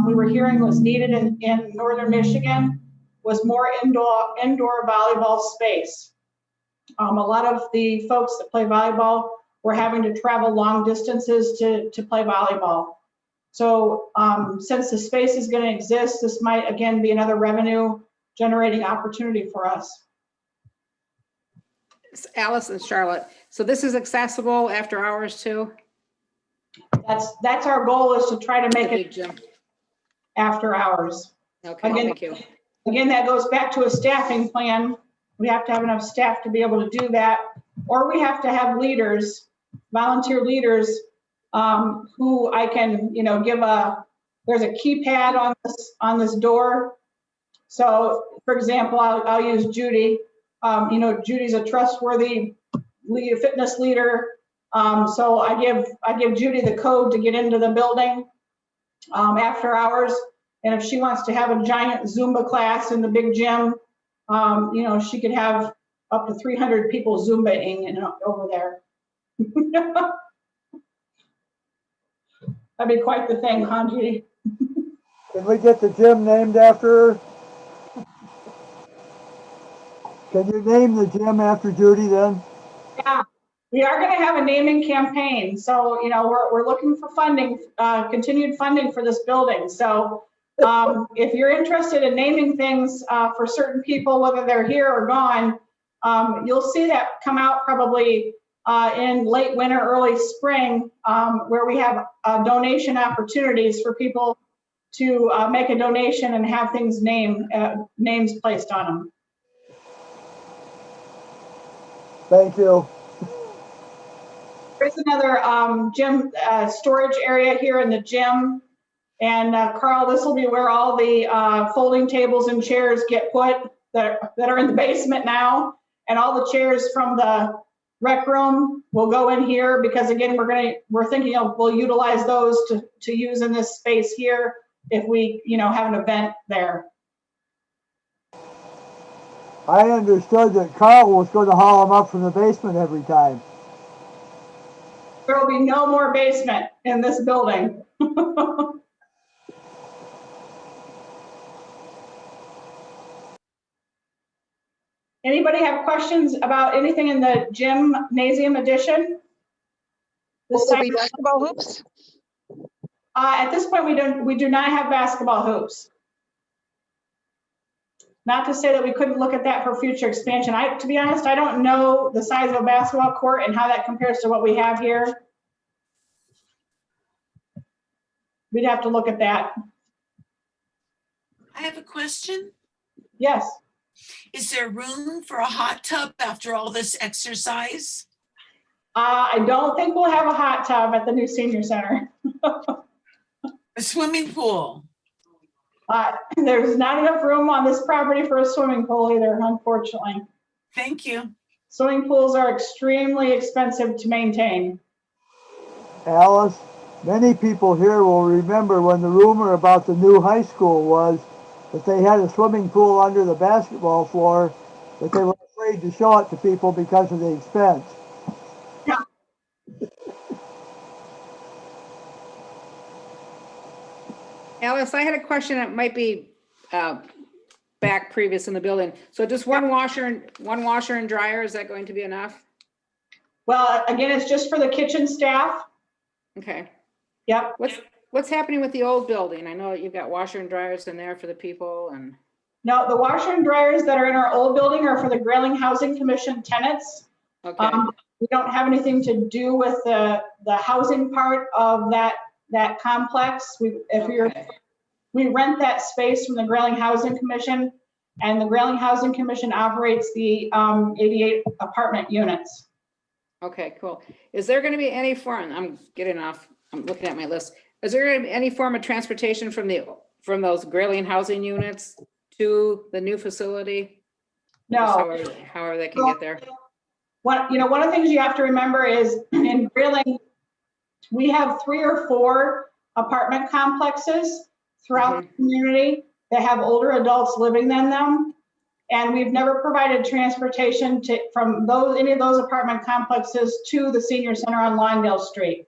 we were hearing was needed in northern Michigan, was more indoor volleyball space. A lot of the folks that play volleyball were having to travel long distances to play volleyball. So since the space is going to exist, this might again be another revenue generating opportunity for us. Alice and Charlotte. So this is accessible after hours too? That's our goal, is to try to make Big it gym. after hours. Okay, Again, thank you. Again, that goes back to a staffing plan. We have to have enough staff to be able to do that, or we have to have leaders, volunteer leaders, who I can, give there's a keypad on this door. So, for example, I'll use Judy. Judy's a trustworthy fitness leader. So I give Judy the code to get into the building after hours. And if she wants to have a giant Zumba class in the big gym, she could have up to 300 people Zumbaing over there. That'd be quite the thing, huh, Judy? Can we get the gym named after her? Can you name the gym after Judy then? Yeah, we are going to have a naming campaign. So, we're looking for funding, continued funding for this building. So if you're interested in naming things for certain people, whether they're here or gone, you'll see that come out probably in late winter, early spring, where we have donation opportunities for people to make a donation and have things names placed on them. Thank you. There's another gym storage area here in the gym. And Carl, this will be where all the folding tables and chairs get put that are in the basement now. And all the chairs from the rec room will go in here, because again, we're thinking we'll utilize those to use in this space here if we, have an event there. I understood that Carl was going to haul them up from the basement every time. There will be no more basement in this building. Anybody have questions about anything in the gymnasium addition? Will there be basketball hoops? At this point, we do not have basketball hoops. Not to say that we couldn't look at that for future expansion. To be honest, I don't know the size of a basketball court and how that compares to what we have here. We'd have to look at that. I have a question. Yes. Is there room for a hot tub after all this exercise? I don't think we'll have a hot tub at the new senior center. A swimming pool? There's not enough room on this property for a swimming pool either, unfortunately. Thank you. Swimming pools are extremely expensive to maintain. Alice, many people here will remember when the rumor about the new high school was that they had a swimming pool under the basketball floor, but they were afraid to show it to people because of the expense. Alice, I had a question that might be back previous in the building. So just one washer and dryer, is that going to be enough? Well, again, it's just for the kitchen staff. Okay. Yep. What's happening with the old building? I know you've got washer and dryers in there for the people and. No, the washer and dryers that are in our old building are for the Grayling Housing Commission tenants. Okay. We don't have anything to do with the housing part of that complex. We rent that space from the Grayling Housing Commission, and the Grayling Housing Commission operates the 88 apartment units. Okay, cool. Is there going to be any form, I'm looking at my list. Is there going to be any form of transportation from those Grayling housing units to the new facility? No. However they can get there. One of the things you have to remember is in Grayling, we have 3 or 4 apartment complexes throughout the community that have older adults living in them. And we've never provided transportation from any of those apartment complexes to the senior center on Lawndale Street.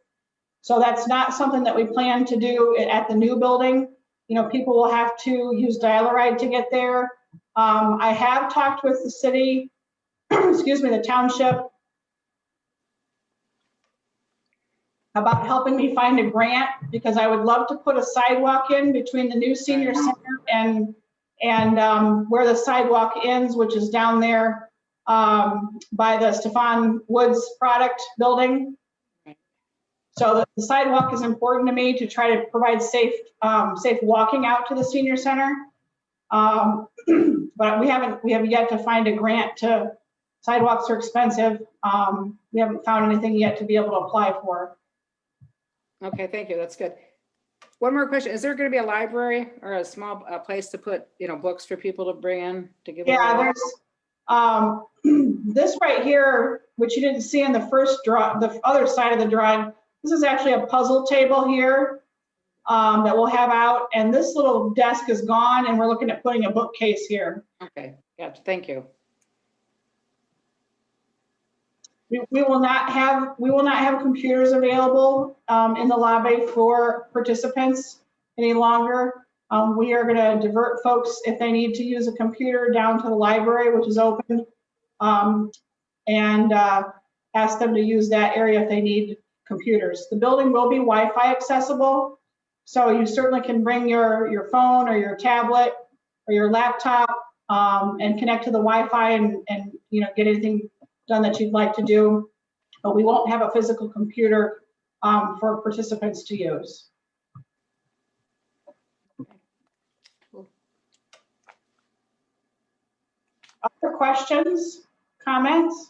So that's not something that we plan to do at the new building. People will have to use dial-a-ride to get there. I have talked with the city, excuse me, the township, about helping me find a grant, because I would love to put a sidewalk in between the new senior center and where the sidewalk ends, which is down there by the Stefan Woods product building. So the sidewalk is important to me to try to provide safe walking out to the senior center. But we have yet to find a grant sidewalks are expensive. We haven't found anything yet to be able to apply for. Okay, thank you. That's good. One more question. Is there going to be a library or a small place to put, books for people to bring in to give away? Yeah, there's this right here, which you didn't see in the first draw, the other side of the drawing. This is actually a puzzle table here that we'll have out, and this little desk is gone, and we're looking at putting a bookcase here. Okay, gotcha. Thank you. We will not have computers available in the lobby for participants any longer. We are going to divert folks, if they need to use a computer, down to the library, which is open, and ask them to use that area if they need computers. The building will be Wi-Fi accessible, so you certainly can bring your phone or your tablet or your laptop and connect to the Wi-Fi and get anything done that you'd like to do, but we won't have a physical computer for participants to use. Other questions, comments?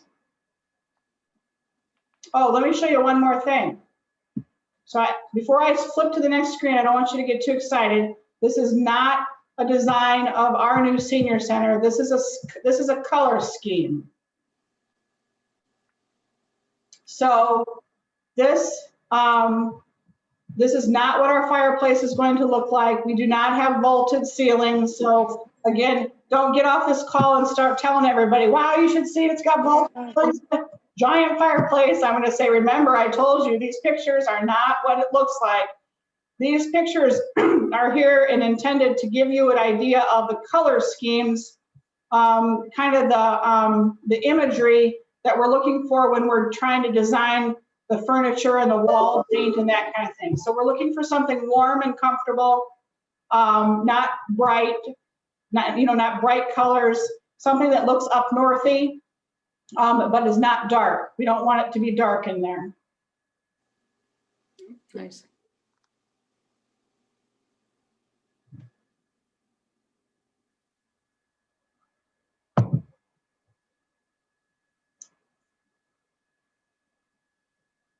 Oh, let me show you one more thing. So before I flip to the next screen, I don't want you to get too excited. This is not a design of our new senior center. This is a color scheme. So this is not what our fireplace is going to look like. We do not have vaulted ceilings. So again, don't get off this call and start telling everybody, wow, you should see it's got vaulted, giant fireplace. I'm going to say, remember, I told you these pictures are not what it looks like. These pictures are here and intended to give you an idea of the color schemes, kind of the imagery that we're looking for when we're trying to design the furniture and the wall paint and that kind of thing. So we're looking for something warm and comfortable, not bright, not bright colors, something that looks up northy, but is not dark. We don't want it to be dark in there. Nice.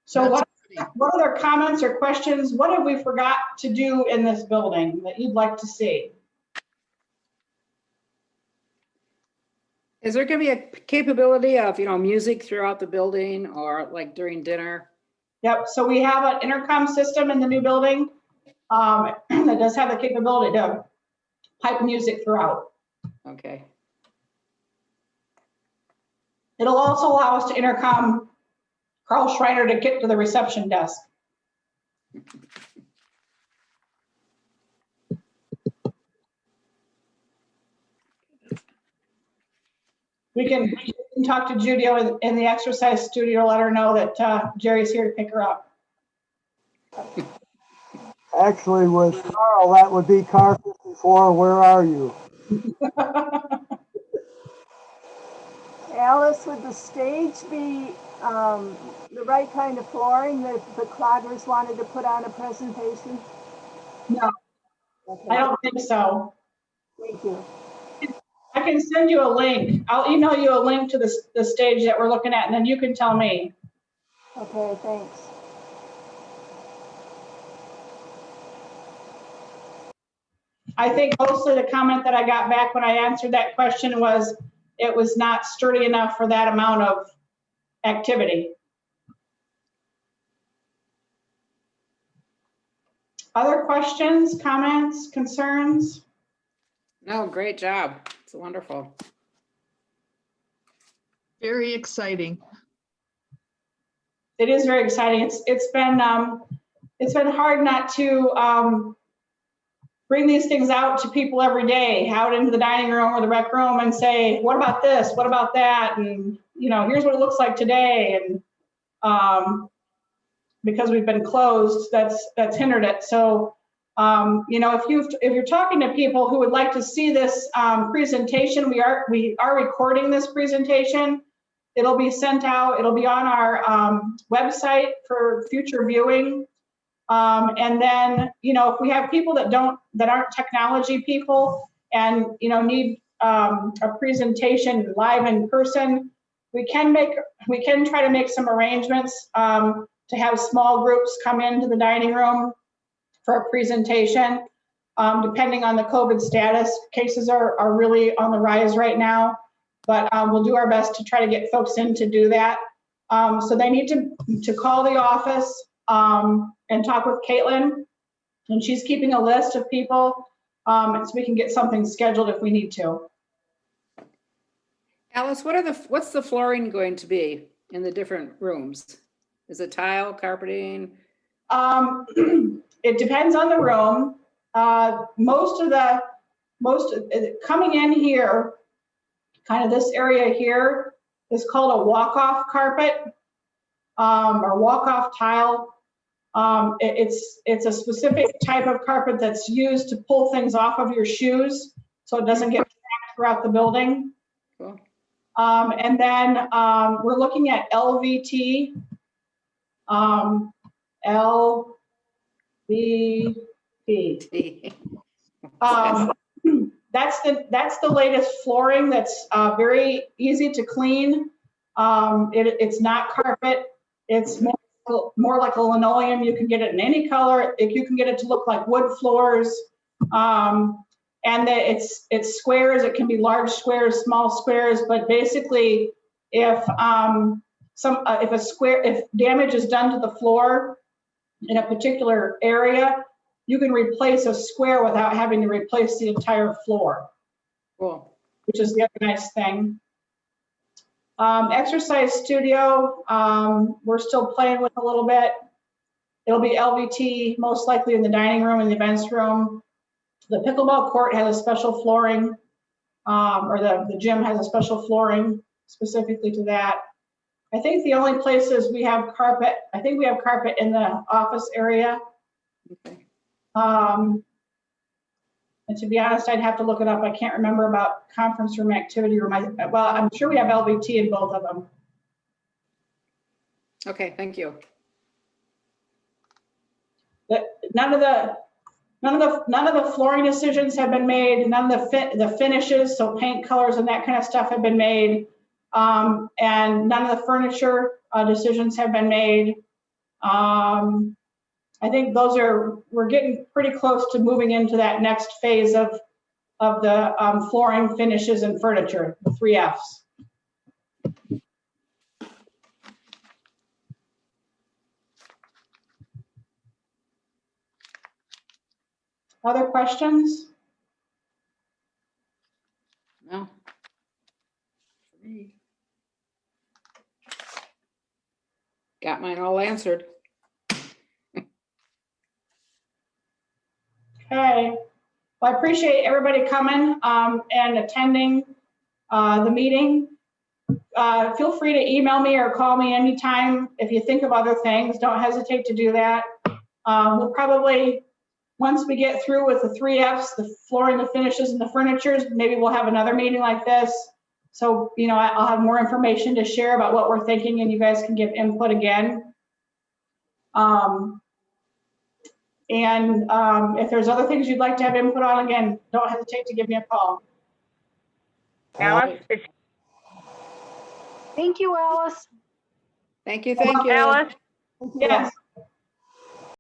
So That's what other comments or questions? What have we forgot to do in this building that you'd like to see? Is there gonna be a capability of, music throughout the building or like during dinner? Yep, so we have an intercom system in the new building that does have the capability to pipe music throughout. Okay. It'll also allow us to intercom Carl Schreiner to get to the reception desk. We can talk to Judy in the exercise studio, let her know that Jerry's here to pick her up. Actually, with Carl, that would be car 54. Where are you? Alice, would the stage be the right kind of flooring that the cloggers wanted to put on a presentation? No, Okay, I don't think so. thank you. I can send you a link. I'll email you a link to the stage that we're looking at, and then you can tell me. Okay, thanks. I think mostly the comment that I got back when I answered that question was it was not sturdy enough for that amount of activity. Other questions, comments, concerns? No, great job. It's wonderful. Very exciting. It is very exciting. It's been hard not to bring these things out to people every day, out into the dining room or the rec room, and say, what about this? What about that? And here's what it looks like today. And because we've been closed, that's hindered it. So if you're talking to people who would like to see this presentation, we are recording this presentation. It'll be sent out. It'll be on our website for future viewing. And then, if we have people that aren't technology people and, need a presentation live in person, we can try to make some arrangements to have small groups come into the dining room for a presentation, depending on the COVID status. Cases are really on the rise right now, but we'll do our best to try to get folks in to do that. So they need to call the office and talk with Caitlin, and she's keeping a list of people so we can get something scheduled if we need to. Alice, what's the flooring going to be in the different rooms? Is it tile, carpeting? It depends on the room. Coming in here, kind of this area here is called a walk-off carpet or walk-off tile. It's a specific type of carpet that's used to pull things off of your shoes so it doesn't get trapped throughout the building. Cool. And then we're looking at LVT. LVT. That's the latest flooring that's very easy to clean. It's not carpet. It's more like a linoleum. You can get it in any color. If you can get it to look like wood floors. And it's squares. It can be large squares, small squares, but basically if damage is done to the floor in a particular area, you can replace a square without having to replace the entire floor. Cool. Which is the other nice thing. Exercise studio, we're still playing with a little bit. It'll be LVT, most likely in the dining room and the events room. The pickleball court has a special flooring, or the gym has a special flooring specifically to that. I think the only places we have carpet, in the office area. Okay. And to be honest, I'd have to look it up. I can't remember about conference room, activity room. Well, I'm sure we have LVT in both of them. Okay, thank you. But none of the flooring decisions have been made. None of the finishes, so paint colors and that kind of stuff have been made. And none of the furniture decisions have been made. I think we're getting pretty close to moving into that next phase of the flooring, finishes, and furniture, the 3 Fs. Other questions? No. Got mine all answered. Okay. Well, I appreciate everybody coming and attending the meeting. Feel free to email me or call me anytime if you think of other things. Don't hesitate to do that. We'll probably, once we get through with the 3 Fs, the flooring, the finishes, and the furnitures, maybe we'll have another meeting like this. So, you know, I'll have more information to share about what we're thinking and you guys can give input again. If there's other things you'd like to have input on, again, don't hesitate to give me a call. Alice, Thank you, Alice. Thank you, thank you. Alice, Yes.